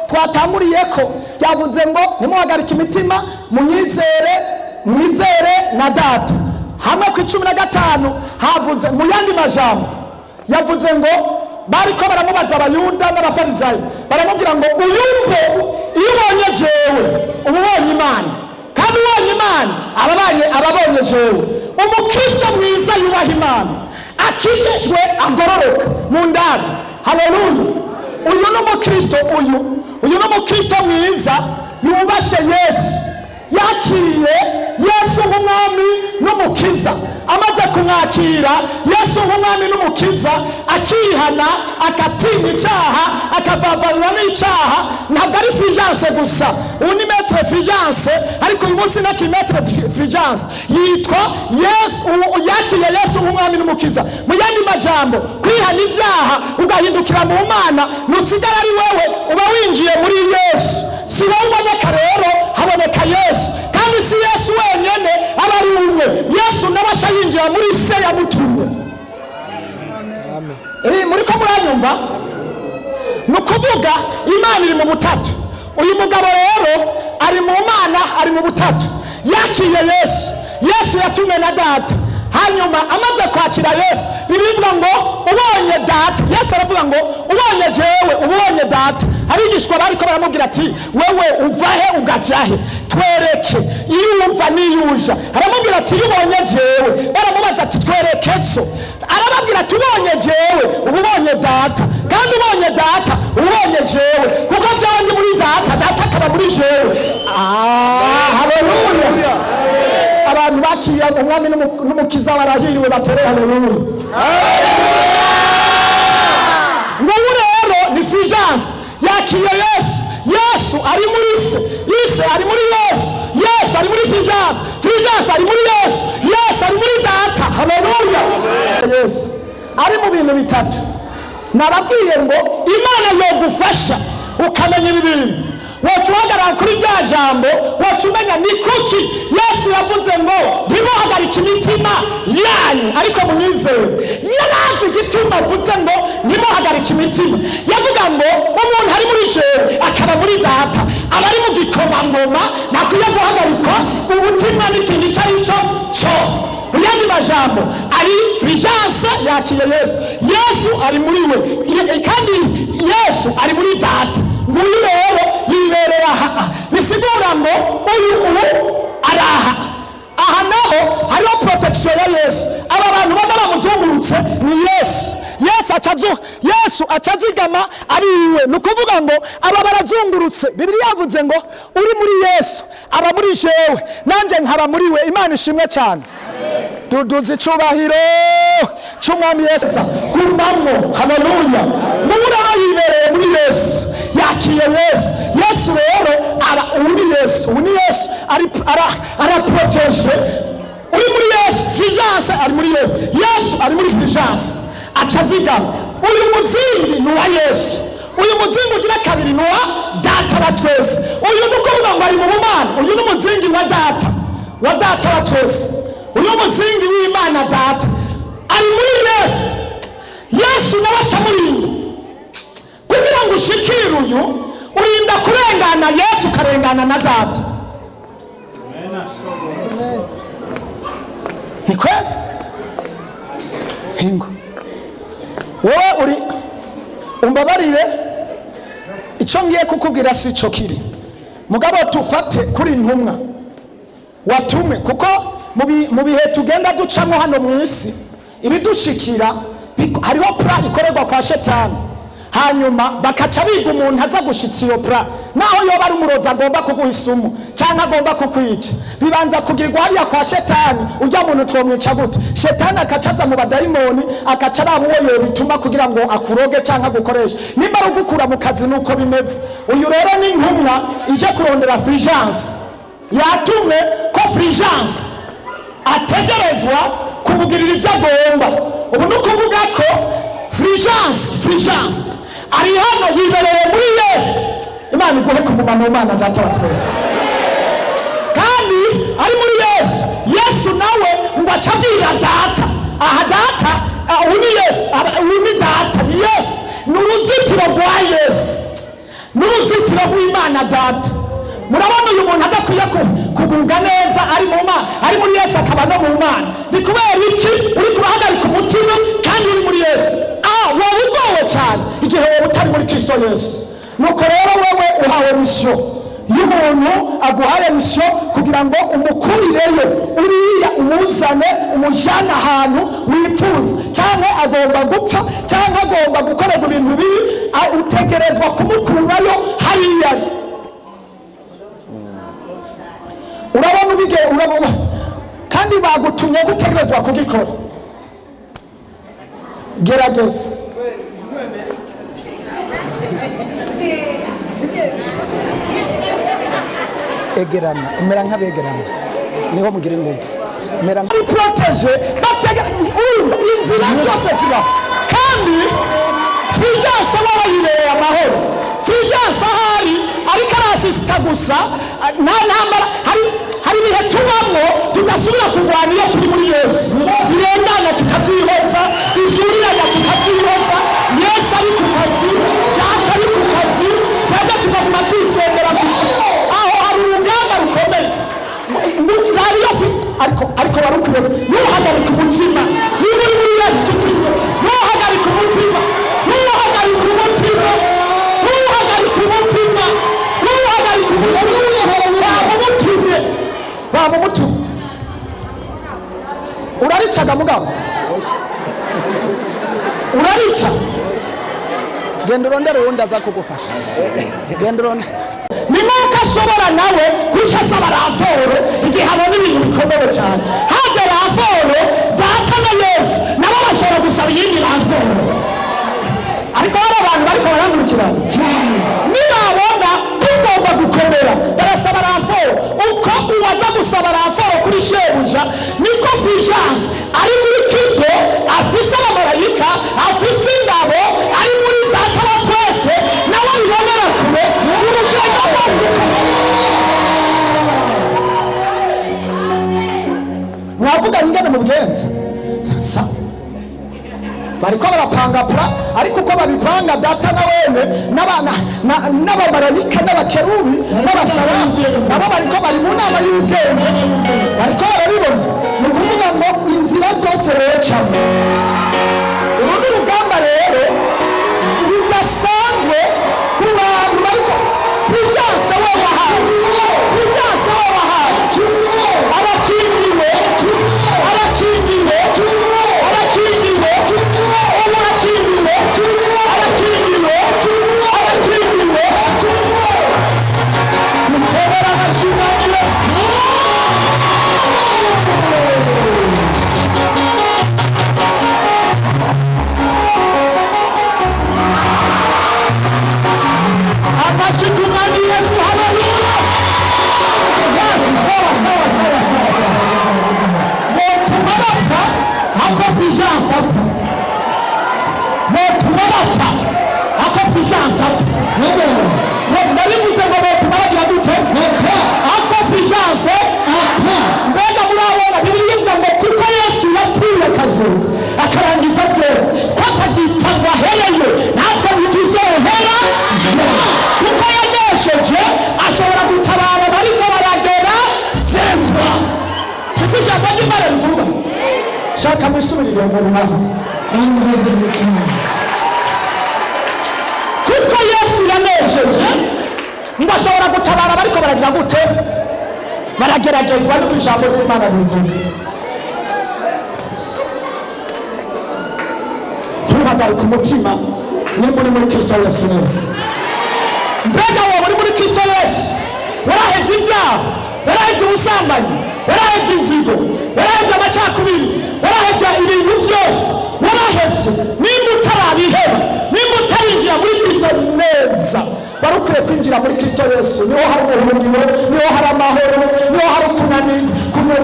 twatanguriye ko ryavuze ngo nimuhagarike imitima, mwizere na Data. Hamwe ku 15 havuze mu yandi majambo, yavuze ngo bariko baramubaza abayuda n'abafarisayo, baramubwira ngo uyumve, iyo ubonye jewe ubonye Imana, kandi ubonye Imana ababonye jewe. Umukristo mwiza yubaha Imana, akijejwe agororoka mu ndani. Haleluya! Uyu ni umukristo mwiza yubashe Yesu, yakiriye Yesu nk'umwami n'umukiza. Amaze kumwakira Yesu nk'umwami n'umukiza, akihana, akatinya icyaha, akavavanwa n'icyaha. Ntabwo ari Fulgence gusa, ubu ni Maître Fulgence, ariko uyu munsi naki Maître Fulgence yitwa Yesu, yakiriye Yesu nk'umwami n'umukiza. Mu yandi majambo, kwihana ibyaha ugahindukira mu Mana, nusigara ari wewe, uba winjiye muri Yesu. Si wowe uboneka rero, haboneka Yesu. Kandi si Yesu wenyene aba ari umwe, Yesu nawe aca yinjira muri se yamutumye. Muriko muranyumva? Nukuvuga Imana iri mu butatu. Uyu mugabo rero ari mu Mana, ari mu butatu. Yakiriye Yesu yatumwe na Data. Hanyuma amaze kwakira Yesu, bivuga ngo ubonye Data. Yesu aravuga ngo ubonye jewe ubonye Data. Abigishwa bariko baramubwira ati wewe uva he ugaja he, twereke iyo wumva niyuja. Aramubwira ati iyo ubonye jewe, baramubaza ati twereke so. Arababwira ati ubonye jewe ubonye Data, kandi ubonye Data ubonye jewe, kuko jewe ndi muri Data, Data akaba muri jewe. Haleluya! Abantu bakiriye umwami n'umukiza barahiriwe, batere haleluya. Ngo rero ni Fulgence yakiriye Yesu ari muri se ari muri Yesu ari muri Fulgence ari muri Yesu ari muri Data. Haleluya! Yesu ari mu bintu bitatu. Nababwiye ngo Imana yogufasha ukamenya ibi bintu, wacuhagarara kuri rya jambo, wacumenya ni kuki Yesu yavuze ngo ntimuhagarike imitima yanyu ariko munyizere. Yarazi igituma avuze ngo ntimuhagarike imitima. Yavuga ngo umuntu ari muri jewe akaba muri Data, aba ari mu gikomangoma, nakwiye guhagarikwa umutima n'ikintu icyo ari cyo cyose. Mu yandi majambo, ari Fulgence yakiriye Yesu ari muri we, kandi Yesu ari muri Data. Nguyu rero yibereye aha, bisigura ngo ubu araha. Aha naho hariho protection ya Yesu. Aba bantu bana bamuzungurutse ni Yesu acazigama ari iwe. Nukuvuga ngo aba barazungurutse. Bibiliya yavuze ngo uri muri Yesu aba muri jewe, nanje nkaba muri we. Imana ishimwe cyane. Duduze icubahiro cy'umwami Yesu. Gumamo. Haleluya! Mura yibereye muri Yesu, yakiriye Yesu rero aba uri Yesu, araproteje. Uri muri Yesu, Fulgence ari muri Yesu, Yesu ari muri Fulgence, aca azigama. Uyu muzingi ni uwa Yesu, uyu muzingi ugira kabiri ni uwa data wa twese. Uyu ni ukuvuga ngo ari mu bumana, uyu ni umuzingi wa data wa twese. Uyu muzingi w'Imana data ari muri Yesu. Yesu nawe aca murinda kugira ngo ushikire uyu, urinda kurengana Yesu ukarengana na data. Ni kweli? Hingo wowe uri umbabarire, icyo ngiye kukubwira si cyo kiri, mugabo tufate kuri intumwa watumwe, kuko mu bihe tugenda ducamo hano mu isi ibidushikira hariho pra ikorerwa kwa Shetani, hanyuma bakaca biga umuntu aza gushitsa iyo pra, naho yoba ari umurozi agomba kuguha isumu cyangwa agomba kukwica, bibanza kugirwa hariya kwa Shetani. Ujya muntu twomwica gute? Shetani akacaza mu badayimoni, akaca araba uwo yobituma kugira ngo akuroge cyangwa agukoreshe, nimba ari ugukura mu kazi nuko bimeze. Uyu rero ni intumwa ije kurondera Fulgence, yatumwe ko Fulgence ategerezwa kumugirira ibyo agomba. Ubu ni ukuvuga ko Fulgence ari hano yibereye muri Yesu. Imana iguhe kumuma mu Mana data wa twese, kandi ari muri Yesu. Yesu nawe ngo acabwira data, aha data uyu ni Yesu, uyu ni data, ni Yesu, ni uruzitiro rwa Yesu, ni uruzitiro rw'Imana data. Murabona uyu muntu adakwiye kugubwa neza ari muri Yesu akaba no mu Mana. Ni kubera iki uri kubahagarika umutima kandi uri muri Yesu? Wowe ugowe cyane igihe wowe utari muri Kristo Yesu. Nuko rero wewe uhawe misiyo y'umuntu, aguhaye misiyo kugira ngo umukurireyo, uriya umuzane umujyana ahantu wifuza, cyangwa agomba gupfa cyangwa agomba gukorerwa ibintu bibi, utegerezwa kumukurayo hariya ari. Urabona kandi bagutumye gutegerezwa kugikora. Gerageza egerana, imera nk'abegerana, niho mugira ingufu, imera protege inzira zose ziba. Kandi Fulgence wabayibereye amahoro. Fulgence ahari ariko arasista gusa, nta ntambara. Hari ibihe tubamo tudasubira kurwana iyo turi muri Yesu, birengana tukabyihoza, ijuriranya tukabyihoza. Yesu ari ku kazi, data ari ku kazi, twebwe tukaguma twisembera gusa. Aho hari urugamba rukomeye ariko barukwiye. Ntuhagarike umutima niba uri muri Yesu Kristo, ntuhagarike umutima, ntuhagarike umutima, ntuhagarike umutima, ntuhagarike umutima. Bamutumye uraricaga mugabo, urarica. Genda urondere uwundi aza kugufasha, genda urondere. Ni nuko ashobora nawe guca asaba raporo igihe habona ibintu bikomeye cyane. Haje raporo data na Yesu nabo bashobora gusaba iyindi raporo, ariko hari abantu bariko barangurukirana, nibabona bigomba gukomera barasaba raporo. Uko uwaza gusaba raporo kuri shebuja, niko Fulgence ari muri Kristo, afise abamarayika, afise ingabo, ari muri data wa twese, nawe bibonera kure urugendo rwose. Mwavuga ingene mubigenza bariko barapanga pra, ariko uko babipanga data na wene n'abamarayika n'abakerubi n'abasarafi nabo bariko bari mu nama y'ubwenge, bariko barabibona. Ni ukuvuga ngo inzira zose recamo. Uru ni urugamba rero rudasanzwe ku bantu bariko. Fulgence wabahaye, Fulgence wabahaye, arakingiwe, arakingiwe, arakingiwe, arakingiwe, arakingiwe, arakingiwe. nshaka mwisubirire mu bibazo kuko Yesu yanejeje ngo ashobora gutabara bariko baragira gute barageragezwa no ijambo ry'Imana rivuga tuhagarika umutima nimba uri muri Kristo Yesu neza mbega wowe uri muri Kristo Yesu warahevye ibyaha warahevye ubusambanyi warahevye inzigo warahevye amacakubiri warahevye ibintu byose warahevye nimba utarabiheba nimba utarinjira muri Kristo neza barukwiye kwinjira muri Kristo Yesu niho hari ubuhungiro niho hari amahoro niho hari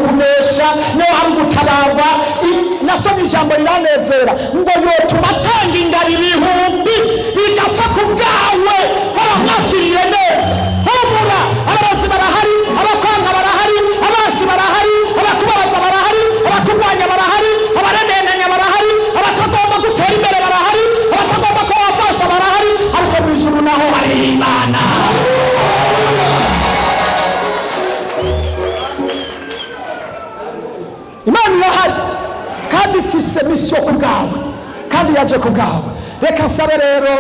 kunesha niho hari gutabarwa nasomye ijambo riranezera ngo yotuma atanga ingabo ibihumbi bigapfa ku bwawe baramwakiriye neza humura abarozi barahari abakwanga barahari abasi barahari abakubabaza barahari abakurwanya barahari abarenenenya barahari abatagomba gutera imbere barahari abatagomba ko wapfasa barahari ariko mu ijuru naho hari Imana Imana irahari kandi ifise misiyo ku bwawe kandi yaje ku bwawe reka nsabe rero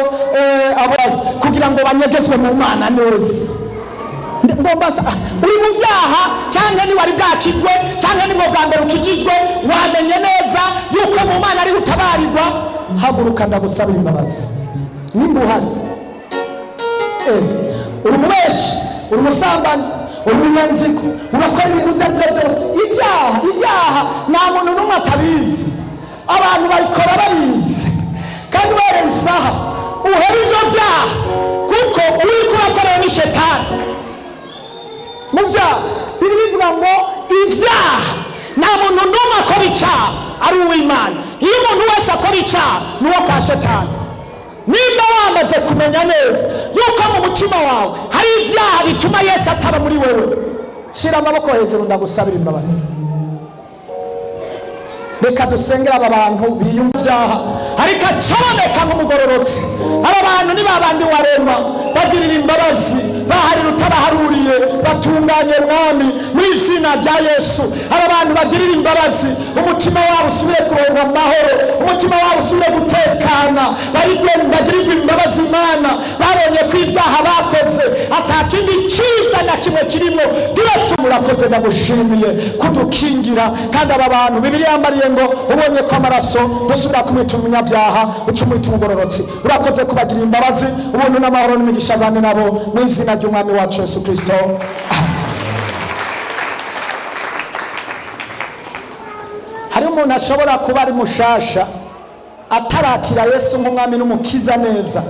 abazi kugira ngo banyegezwe mu Mana neza ngombaza uri mu byaha cyangwa ni wari bwakizwe cyangwa ni bwo bwa mbere ukijijwe wamenye neza yuko mu Mana ari utabarirwa haguruka ndagusabira imbabazi nimba uhari uri umubeshi uri umusambanyi uri umunyanzigo urakora ibintu byose ibyaha nta muntu n'umwe atabizi abantu bayikora babizi kandi uhereye isaha uhera ivyo vyaha kuko uri kurakorera ni shetani mu vyaha biri bivuga ngo ivyaha nta muntu n'umwe akora icyaha ari uw'Imana iyo umuntu wese akora icyaha ni uwo kwa shetani nimba wamaze kumenya neza yuko mu mutima wawe hari ibyaha bituma Yesu ataba muri wewe shira amaboko hejuru ndagusabira imbabazi reka dusengera aba bantu biyumvyaha ariko acaboneka nk'umugororotsi aba bantu ni babandi warema bagirira imbabazi bahari rutabaharuriye batunganye mwami mu izina rya Yesu aba bantu bagirira imbabazi umutima wabo usubire kuronka amahoro umutima wabo usubire gutekana bagirirwa imbabazi Imana babonye ko ibyaha bakoze atakindi cyiza na kimwe kirimo diretse murakoze ndagushimiye kudukingira kandi aba bantu Bibiliya yambariye ngo ubonye ko amaraso dusubira kumwita umunyabyaha ucumwita umugororotsi urakoze kubagirira imbabazi ubuntu n'amahoro n'imigisha bane nabo mu izina ry'Umwami wacu Yesu Kristo. Hari umuntu ashobora kuba ari mushasha atarakira Yesu nk'umwami n'umukiza neza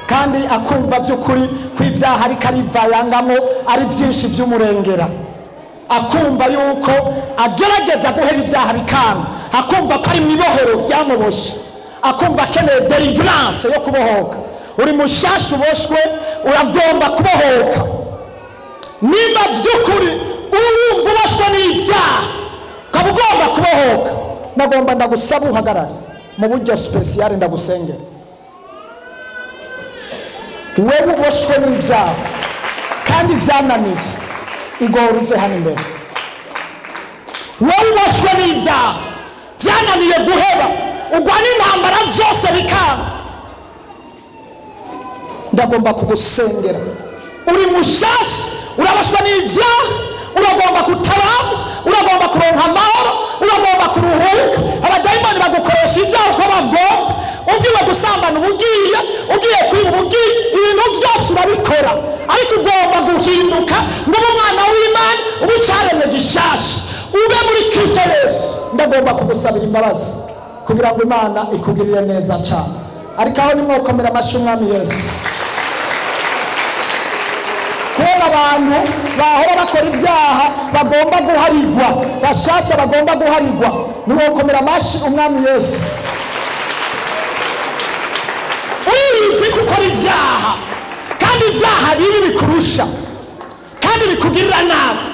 kandi akumva by'ukuri kw'ibyaha ariko arivayangamo ari byinshi by'umurengera akumva yuko agerageza guhera ibyaha bikanga akumva ko ari mibohero byamuboshe akumva akeneye deliverance yo kubohoka uri mushasha uboshwe uragomba kubohoka niba by'ukuri urumva uboshwe n'ibyaha ukaba ugomba kubohoka nagomba ndagusaba uhagarare mu buryo special ndagusengera wewe uboshwe n'ibyaha kandi byananiye igoruze hano imbere wowe uboshwe n'ibyaha byananiye guheba ugwa n'intambara zose bikanga ndagomba kugusengera uri mushasha uraboshwe n'ibyaha uragomba kutabama uragomba kuronka amahoro uragomba kuruhuka abadayimoni bagukoresha ibyaha uko bagomba ugiye gusambana ugiye kwiba ibintu byose urabikora ariko ugomba guhinduka ngo ube umwana w'Imana ube icyaremwe gishasha ube muri Kristo Yesu ndagomba kugusabira imbabazi kugira ngo Imana ikugirire neza cyane ariko aho nimwokomera amashyi Umwami Yesu kubona abantu bahora bakora ibyaha bagomba guharigwa bashasha bagomba guharigwa nimwokomera amashyi Umwami Yesu urizi gukora ibyaha kandi ibyaha bibi bikurusha kandi bikugirira nabi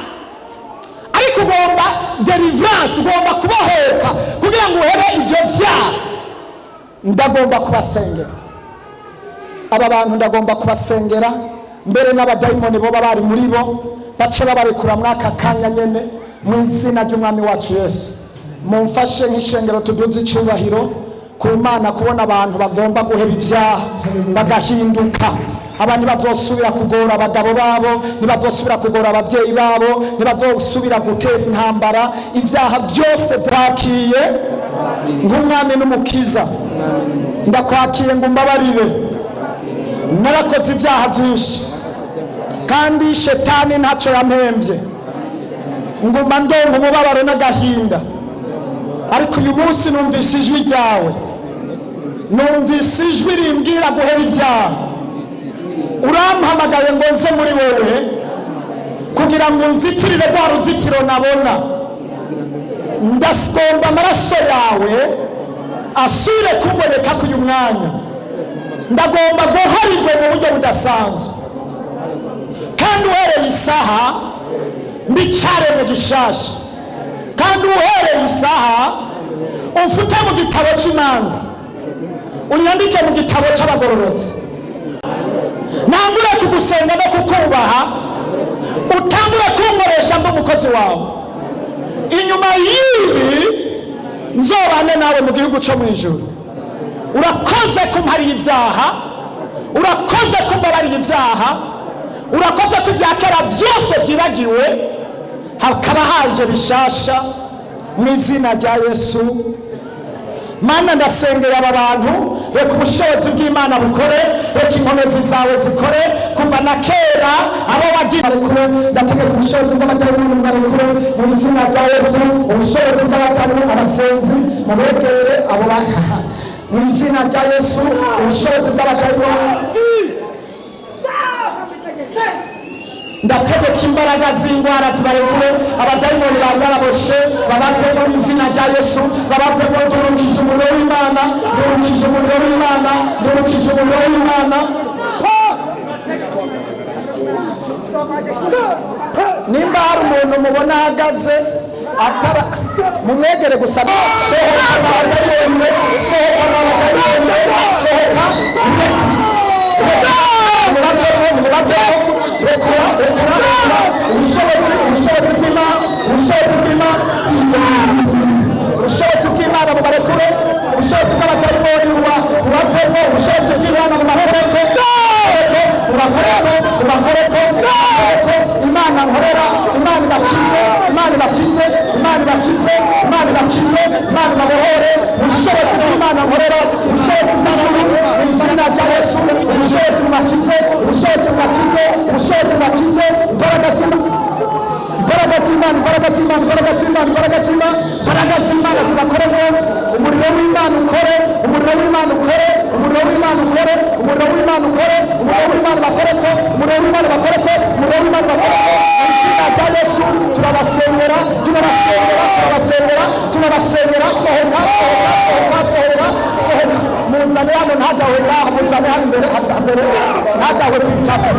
ariko ugomba deliverance ugomba kubohoka kugira ngo uhebe ibyo byaha ndagomba kubasengera aba bantu ndagomba kubasengera mbere n'abadayimoni bo bari muri bo bace babarekura mwaka kanya nyene mu izina ry'Umwami wacu Yesu mumfashe nk'ishengero tuduze icyubahiro ku Mana kubona abantu bagomba guheba ibyaha bagahinduka. Abantu bazosubira kugora abagabo babo, ntibazosubira kugora ababyeyi babo, ntibazosubira gutera intambara. Ibyaha byose byakiye nk'umwami n'umukiza. Ndakwakiye ngo umbabarire, narakoze ibyaha byinshi kandi shetani ntacyo yampembye, nguma ndonga umubabaro n'agahinda. Ariko uyu munsi numvise ijwi ryawe, numvise ijwi rimbwira guheba ibyaha. Urampamagaye ngo nze muri wewe kugira ngo nzitirire rwa ruzitiro nabona. Ndasomba amaraso yawe asubire kuboneka k'uyu mwanya. Ndagomba guharirwe mu buryo budasanzwe, kandi uhereye isaha mbicare mu gishasha, kandi uhereye isaha umfute mu gitabo cy'imanza, unyandike mu gitabo cy'abagororotsi. Nangure kugusenga no kukubaha, utangure kunkoresha nk'umukozi wawe. Inyuma y'ibi nzobane nawe mu gihugu cyo mu ijuru. Urakoze kumparira ibyaha, urakoze kumbabarira ibyaha, urakoze ko ibya kera byose byibagiwe hakaba haje bishasha mu izina rya Yesu. Mana ndasengera aba bantu, reka ubushobozi bw'Imana bukore, reka inkomezi zawe zikore kuva na kera. Abo wagira kure, ndategeka ubushobozi bw'amadayimoni barekure mu izina rya Yesu. Ubushobozi bw'abatanu abasenzi mubegere abo bakaha mu izina rya Yesu. Ubushobozi bw'abadayimoni ndategeka imbaraga z'indwara zibarekure. Abadayimoni bagaraboshe babatemo mu izina rya Yesu, babatemo. Durukije umuriro w'Imana, durukije umuriro w'Imana, durukije umuriro w'Imana. Nimba hari umuntu mubona ahagaze atara mumwegere gusa. Sohoka abadayimoni, sohoka abadayimoni, sohoka. Ubushobozi bw'Imana bubarekure, ubushobozi bw'abadayimoni bubatemo, ubushobozi bw'Imana bubakoreko, bubakoreko. Imana nkorera, Imana ibakize, Imana ibakize, Imana ibakize, Imana ibakize, Imana ibabohore. Ubushobozi bw'Imana nkorera, ubushobozi bw'ijuru mu izina rya Yesu. Ubushobozi bubakize, ubushobozi bubakize, ubushobozi bubakize. Imbaraga z'Imana, imbaraga z'Imana, imbaraga z'Imana, imbaraga z'Imana, imbaraga z'Imana, imbaraga z'Imana zibakoremo. Umuriro w'Imana ukore, umuriro w'Imana ukore, umuriro w'Imana ukore, umuriro w'Imana ukore, umuriro w'Imana bakoreko, umuriro w'Imana bakoreko, umuriro w'Imana bakoreko. Mu izina rya Yesu turabasengera, turabasengera, turabasengera, turabasengera. Sohoka, sohoka, sohoka, sohoka. Munzane hano, ntagawe ngaha, munzane hano imbere, imbere, ntagawe ku itapi.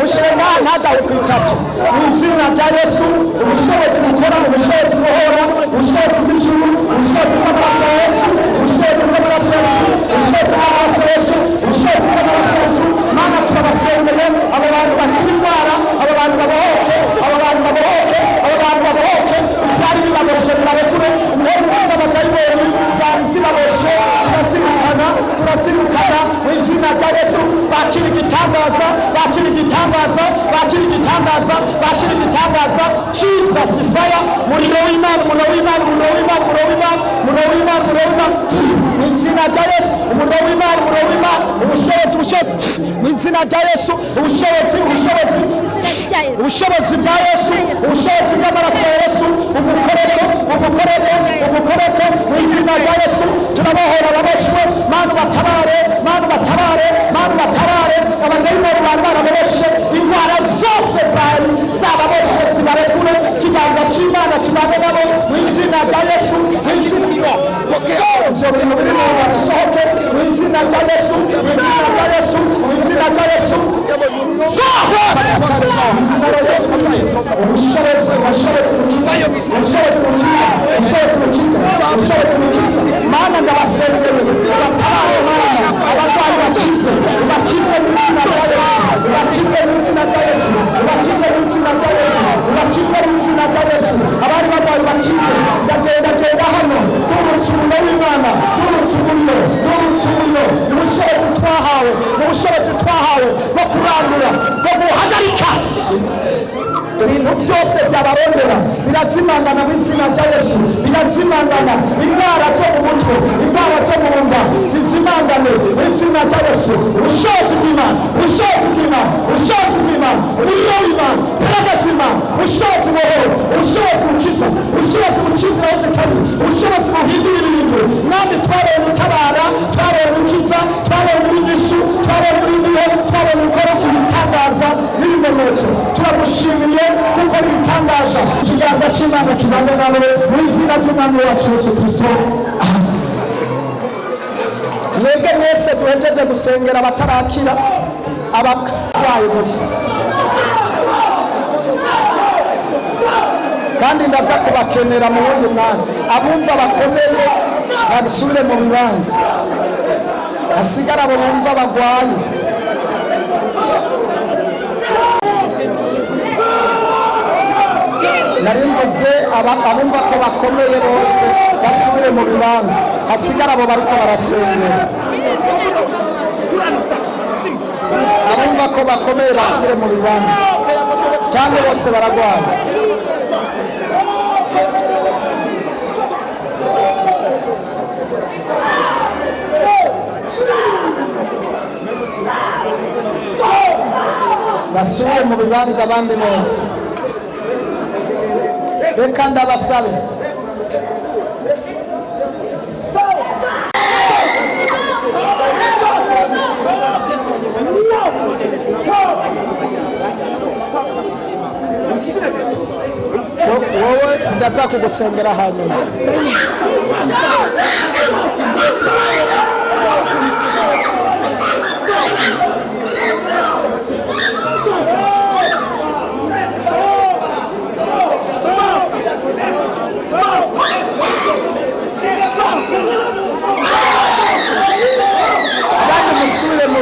Mushenga ntagawe ku itapi. Mu izina rya Yesu, ubushobozi bukora, ubushobozi buhora, ubushobozi bw'ijuru, ubushobozi bw'amaraso ya Yesu, ubushobozi bw'amaraso ya Yesu, ubushobozi bw'amaraso ya Yesu, ubushobozi bw'amaraso ya Yesu. Mana turabasengeye, abo bantu bakira indwara, abo bantu babohoke, abo bantu babohoke, abo bantu babohoke. Ibyari bibaboshe birarekure, intebe z'abadayimoni zari zibaboshe turazirukana, turazirukana mu izina rya Yesu. Bakira igitangaza, bakira igitangaza, bakira igitangaza, bakira igitangaza. Jesus fire, umuriro w'Imana, umuriro w'Imana, umuriro w'Imana, umuriro w'Imana, umuriro w'Imana, umuriro w'Imana mu izina rya Yesu. Umuriro w'Imana, umuriro w'Imana, ubushobozi, ubushobozi mu izina rya Yesu. Ubushobozi, ubushobozi, ubushobozi bwa Yesu, ubushobozi bw'amaraso ya Yesu. Ubukoreko, ubukoreko, ubukoreko mu izina rya Yesu. Turabohora ababeshwe, Mana batabare, Mana batabare, Mana batabare. Abadayimoni bari baraboshe, indwara zose zari zababoshe zibarekure. Ikiganza cy'Imana kibane nabo mu izina rya Yesu. Mu izina ibyo bintu birimo bisohoke mu izina rya Yesu, mu izina rya Yesu, mu izina rya Yesu. Mana ndabasengeye batabare, Mana abarwayi bakize, bakize mu izina rya Yesu, bakize mu izina rya Yesu, bakize mu izina rya Yesu, bakize mu izina rya Yesu. Abari barwayi bakize ibintu byose byabarondera birazimangana mu izina rya Yesu, birazimangana. Indwara zo mu mutwe, indwara zo mu nda zizimangane mu izina rya Yesu. Ubushobozi bw'Imana, ubushobozi bw'Imana, ubushobozi bw'Imana, umuriro w'Imana, imbaraga z'Imana, ubushobozi buhoro, ubushobozi bukiza, ubushobozi bucizira hose kabiri, ubushobozi buhindura ibintu. Mwami, twabaye gutabara, twabaye gukiza, twabaye muri nyishu, twabaye muri niyo, twabaye gukora ibitangaza n'ibimenyetso. Turagushimiye kuko ibitangaza ikiganza cy'Imana kibane nawe mu izina ry'Umwami wacu Yesu Kristo. Mwebwe mwese duhejeje gusengera abatarakira, abarwaye gusa, kandi ndaza kubakenera mu wundi mwanya. Abumva bakomeye basubire mu bibanza, hasigara abo bumva bagwaye. Narimvuze abumva ko bakomeye bose basubire mu bibanza, hasigara abo bariko barasengera. Abumva ko bakomeye basubire mu bibanza, cyane bose baragwara. Basubire mu bibanza abandi bose. Reka ndabasabe wowe ndaza kugusengera hanyuma. Abandi musubire mu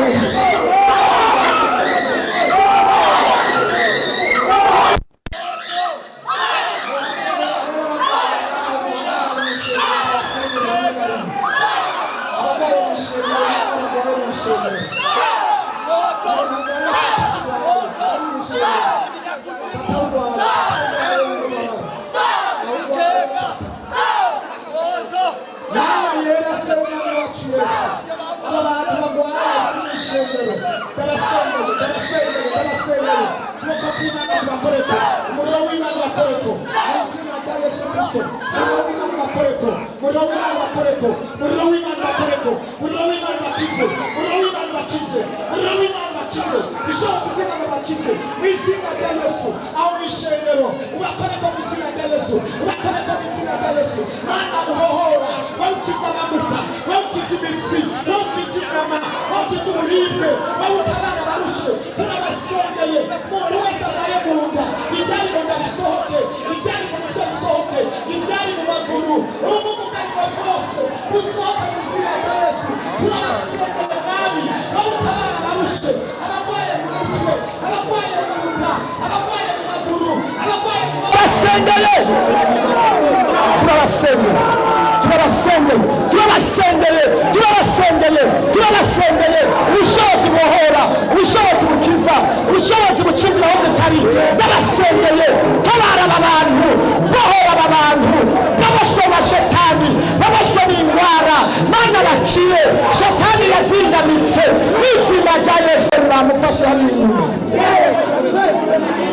turabasengeye ubushobozi buhora, ubushobozi bukiza, ubushobozi bucizira aho tutari. Ndabasengeye, tabara aba bantu, bohora aba bantu, babashwe na shetani, babashwe n'indwara, mana bakire. Shetani yazindamitse n'izina rya Yesu. Bamufashe hano inyuma,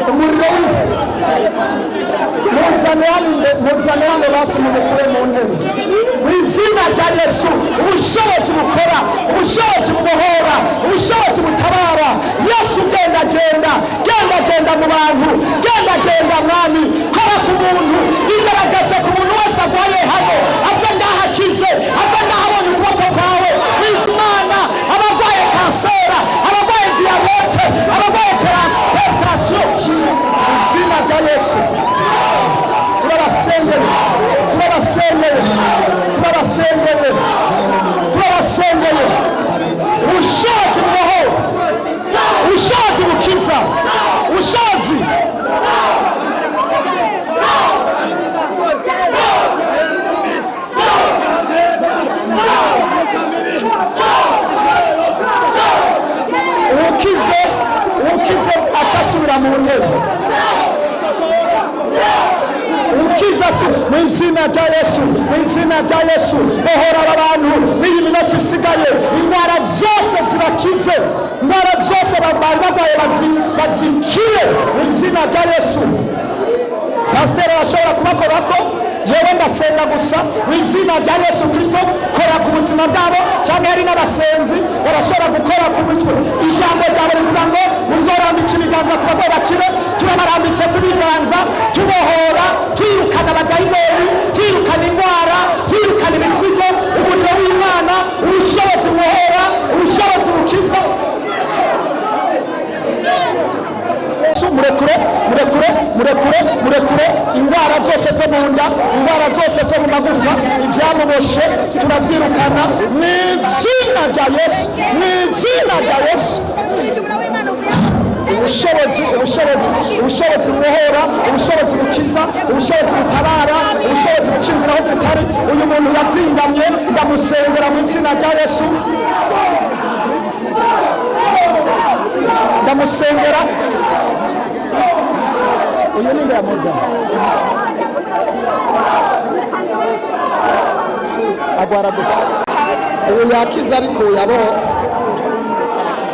umuriro muzane hano basi mumukure mu ntebe mu izina rya Yesu. Ubushobozi bukora, ubushobozi bubohora, ubushobozi butabara. Yesu genda mu bantu, genda mwami, kora ku muntu, igaragaze ku muntu wese agwaye hano, apfa ndahakize, apfa ndahabonye ukuboko kwawe. Imana, abarwaye kansera, abarwaye diyabete, abarwaye transplantation, izina rya Yesu turabasengeye. Ubushobozi bubohora, ubushobozi bukiza, ubushobozi ukize acasubira mu ntebe. Jesus mu izina rya Yesu mu izina rya Yesu bohora abantu n'iyi minota isigaye indwara zose zibakize indwara zose bari barwaye bazikire mu izina rya Yesu. Pasiteri arashobora kubakorako jewe ndasenga gusa mu izina rya Yesu Kristo kora ku buzima bwabo cyangwa hari n'abasenzi barashobora gukora ku mitwe. Ijambo ryawe rivuga ngo muzorambika ibiganza ku bagwayi bakire. Turabarambitse ku biganza tubohora twirukana abadayimoni twirukana indwara twirukana ibisigo umuriro w'Imana ubushobozi buhora ubushobozi bukiza. murekure indwara zose zo mu nda indwara zose zo mu magufa ibyamuboshe turabyirukana mu izina rya Yesu mu izina rya Yesu. ubushobozi buhora ubushobozi bukiza ubushobozi butabara ubushobozi bucinzira aho zitari. uyu muntu yazingamye ndamusengera mu izina rya Yesu ndamusengera. uyu ni ndamuzana agwara gute ubu yakiza ariko yabotse.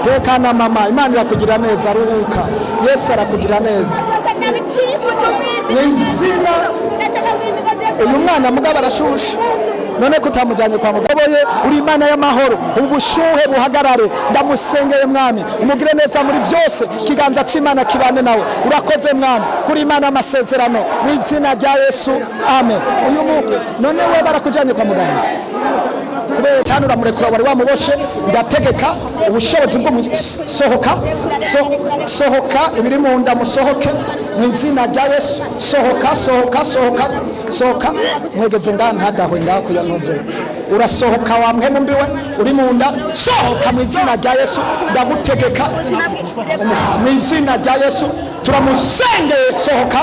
Tekana mama, Imana irakugira neza, ruhuka. Yesu arakugira neza. Nizina uyu mwana mugabo arashusha none kutamujyanye kwa mugabo ye uri Imana y'amahoro ubushuhe buhagarare. Ndamusengeye mwami umugire neza muri byose kiganza cy'Imana kibane nawe. Urakoze mwami kuri Imana amasezerano mu izina rya Yesu amen. uyu none we barakujyanye kwa muganga kubera cyane uramurekura wari wamuboshe. Ndategeka ubushobozi bwo sohoka ibiri mu nda musohoke mu izina rya Yesu. Sohoka mwegeze ngaha ntadahwe ngaho kuyantuze urasohoka wa mpemu mbiwe uri mu nda sohoka mu izina rya Yesu. Ndagutegeka mu izina rya Yesu turamusengeye sohoka.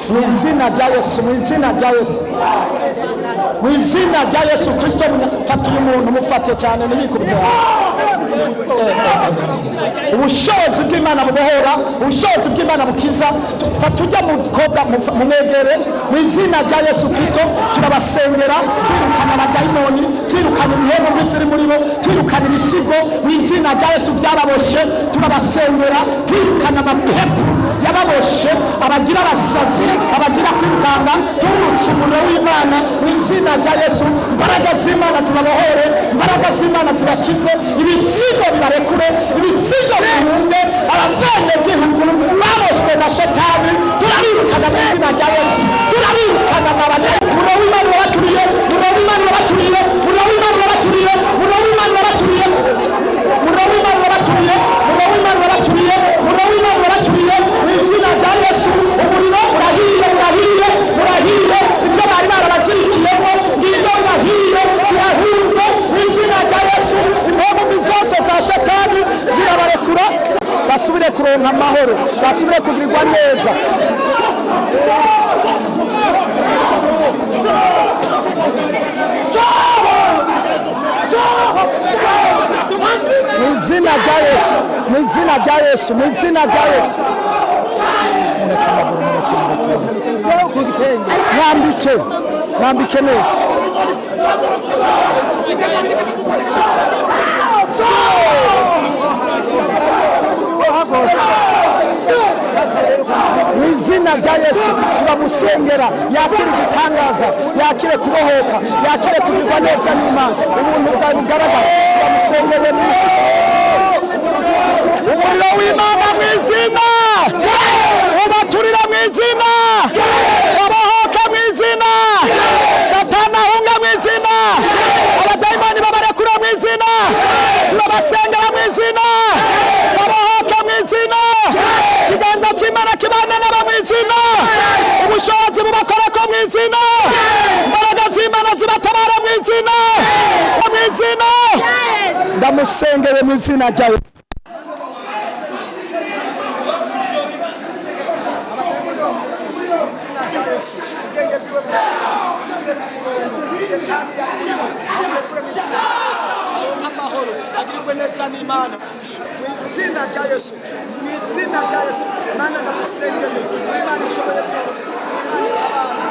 Mu izina rya Yesu mu izina rya Yesu mu izina rya Yesu Kristo fata uyu muntu mufate cyane ntiyikubite hasi. ubushobozi bw'Imana bubohora ubushobozi bw'Imana bukiza. Fata ujya mu mukobwa mumwegere mu izina rya Yesu Kristo turabasengera twirukana abadayimoni twirukana imihemo ziri muri bo twirukana ibisigo mu izina rya Yesu byababoshe. Turabasengera twirukana amapepu yababoshe abagira abasazi abagira kwirukanga turutse umuriro w'Imana mu izina rya Yesu. Imbaraga z'Imana zibabohore imbaraga z'Imana zibakize ibisigo bibarekure ibisigo bihunde abavene gihugu baboshwe na Shetani turabirukana mu izina rya Yesu. Turabirukana n'abanye umuriro w'Imana wabaturiye umuriro w'Imana wabaturiye umuriro w'Imana wabaturiye umuriro w'Imana wabaturiye umuriro w'Imana wabaturiye umuriro w'Imana wabaturiye umuriro w'Imana wabaturiye mu izina rya Yesu. Umuriro urahiye urahiye urahiye ibyo bari barabazirikiyemo ngibyo birahiye birahunze mu izina rya Yesu. Impamvu zose za Shetani zirabarekura basubire kuronka amahoro basubire kugirirwa neza. Mu izina rya Yesu mu izina rya Yesu mu izina rya Yesu. Mwambike neza. Mu izina rya Yesu turamusengera yakire igitangaza yakire kubohoka yakire kugirwa neza n'Imana. Ubuntu bwawe bugaragara turamusengeye umuriro w'Imana mu izina ubaturira mu izina babohoka mu izina Satani ahunga mu izina abadayimoni babarekura mu izina turabasengera mu izina babohoka mu izina ikiganza cy'Imana kibane nabo mu izina ubushobozi bubakorako mu izina imbaraga z'Imana zibatabara mu izina ndamusengeye mu izina ryawe. Shetani ya amekura mizina Yesu amahoro agirirwe neza n'Imana mu izina rya Yesu, mu izina rya Yesu. Mana ndagusengeye, Imana ishoboye byose, Imana itabara.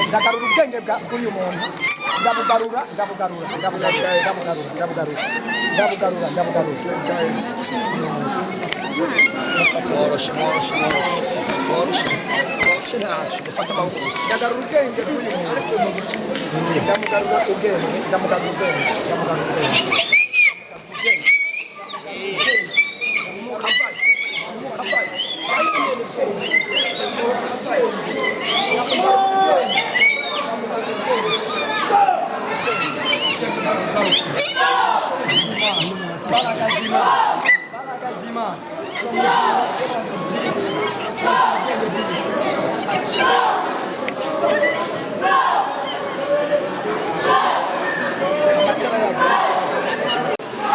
Ndagarura ubwenge bw'uyu muntu, ndabugarura.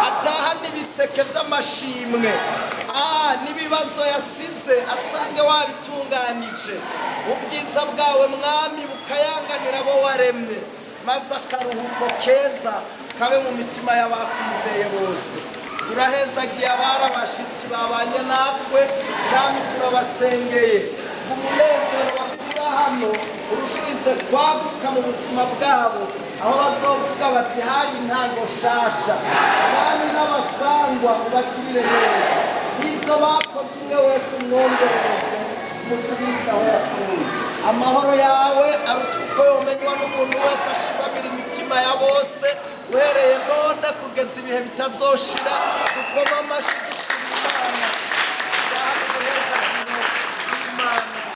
Atahana ibiseke by'amashimwe n'ibibazo yasize asange wabitunganije, ubwiza bwawe mwami bukayanganira abo waremye, maze akaruhuko keza kabe mu mitima y'abakwizeye bose. Turahezagiye abari abashitsi babanye natwe, kandi turabasengeye umunezero bakura hano urushirize kwaguka mu buzima bwabo, aho bazovuga bati hari intango shasha, kandi n'abasangwa ubagirire neza, izo bakoze umwe wese umwongereze umusubize aho yakuye. Amahoro yawe aruta uko yomenywa n'umuntu wese ashibamira imitima ya bose, uhereye none kugeza ibihe bitazoshira. Dukoma amashyi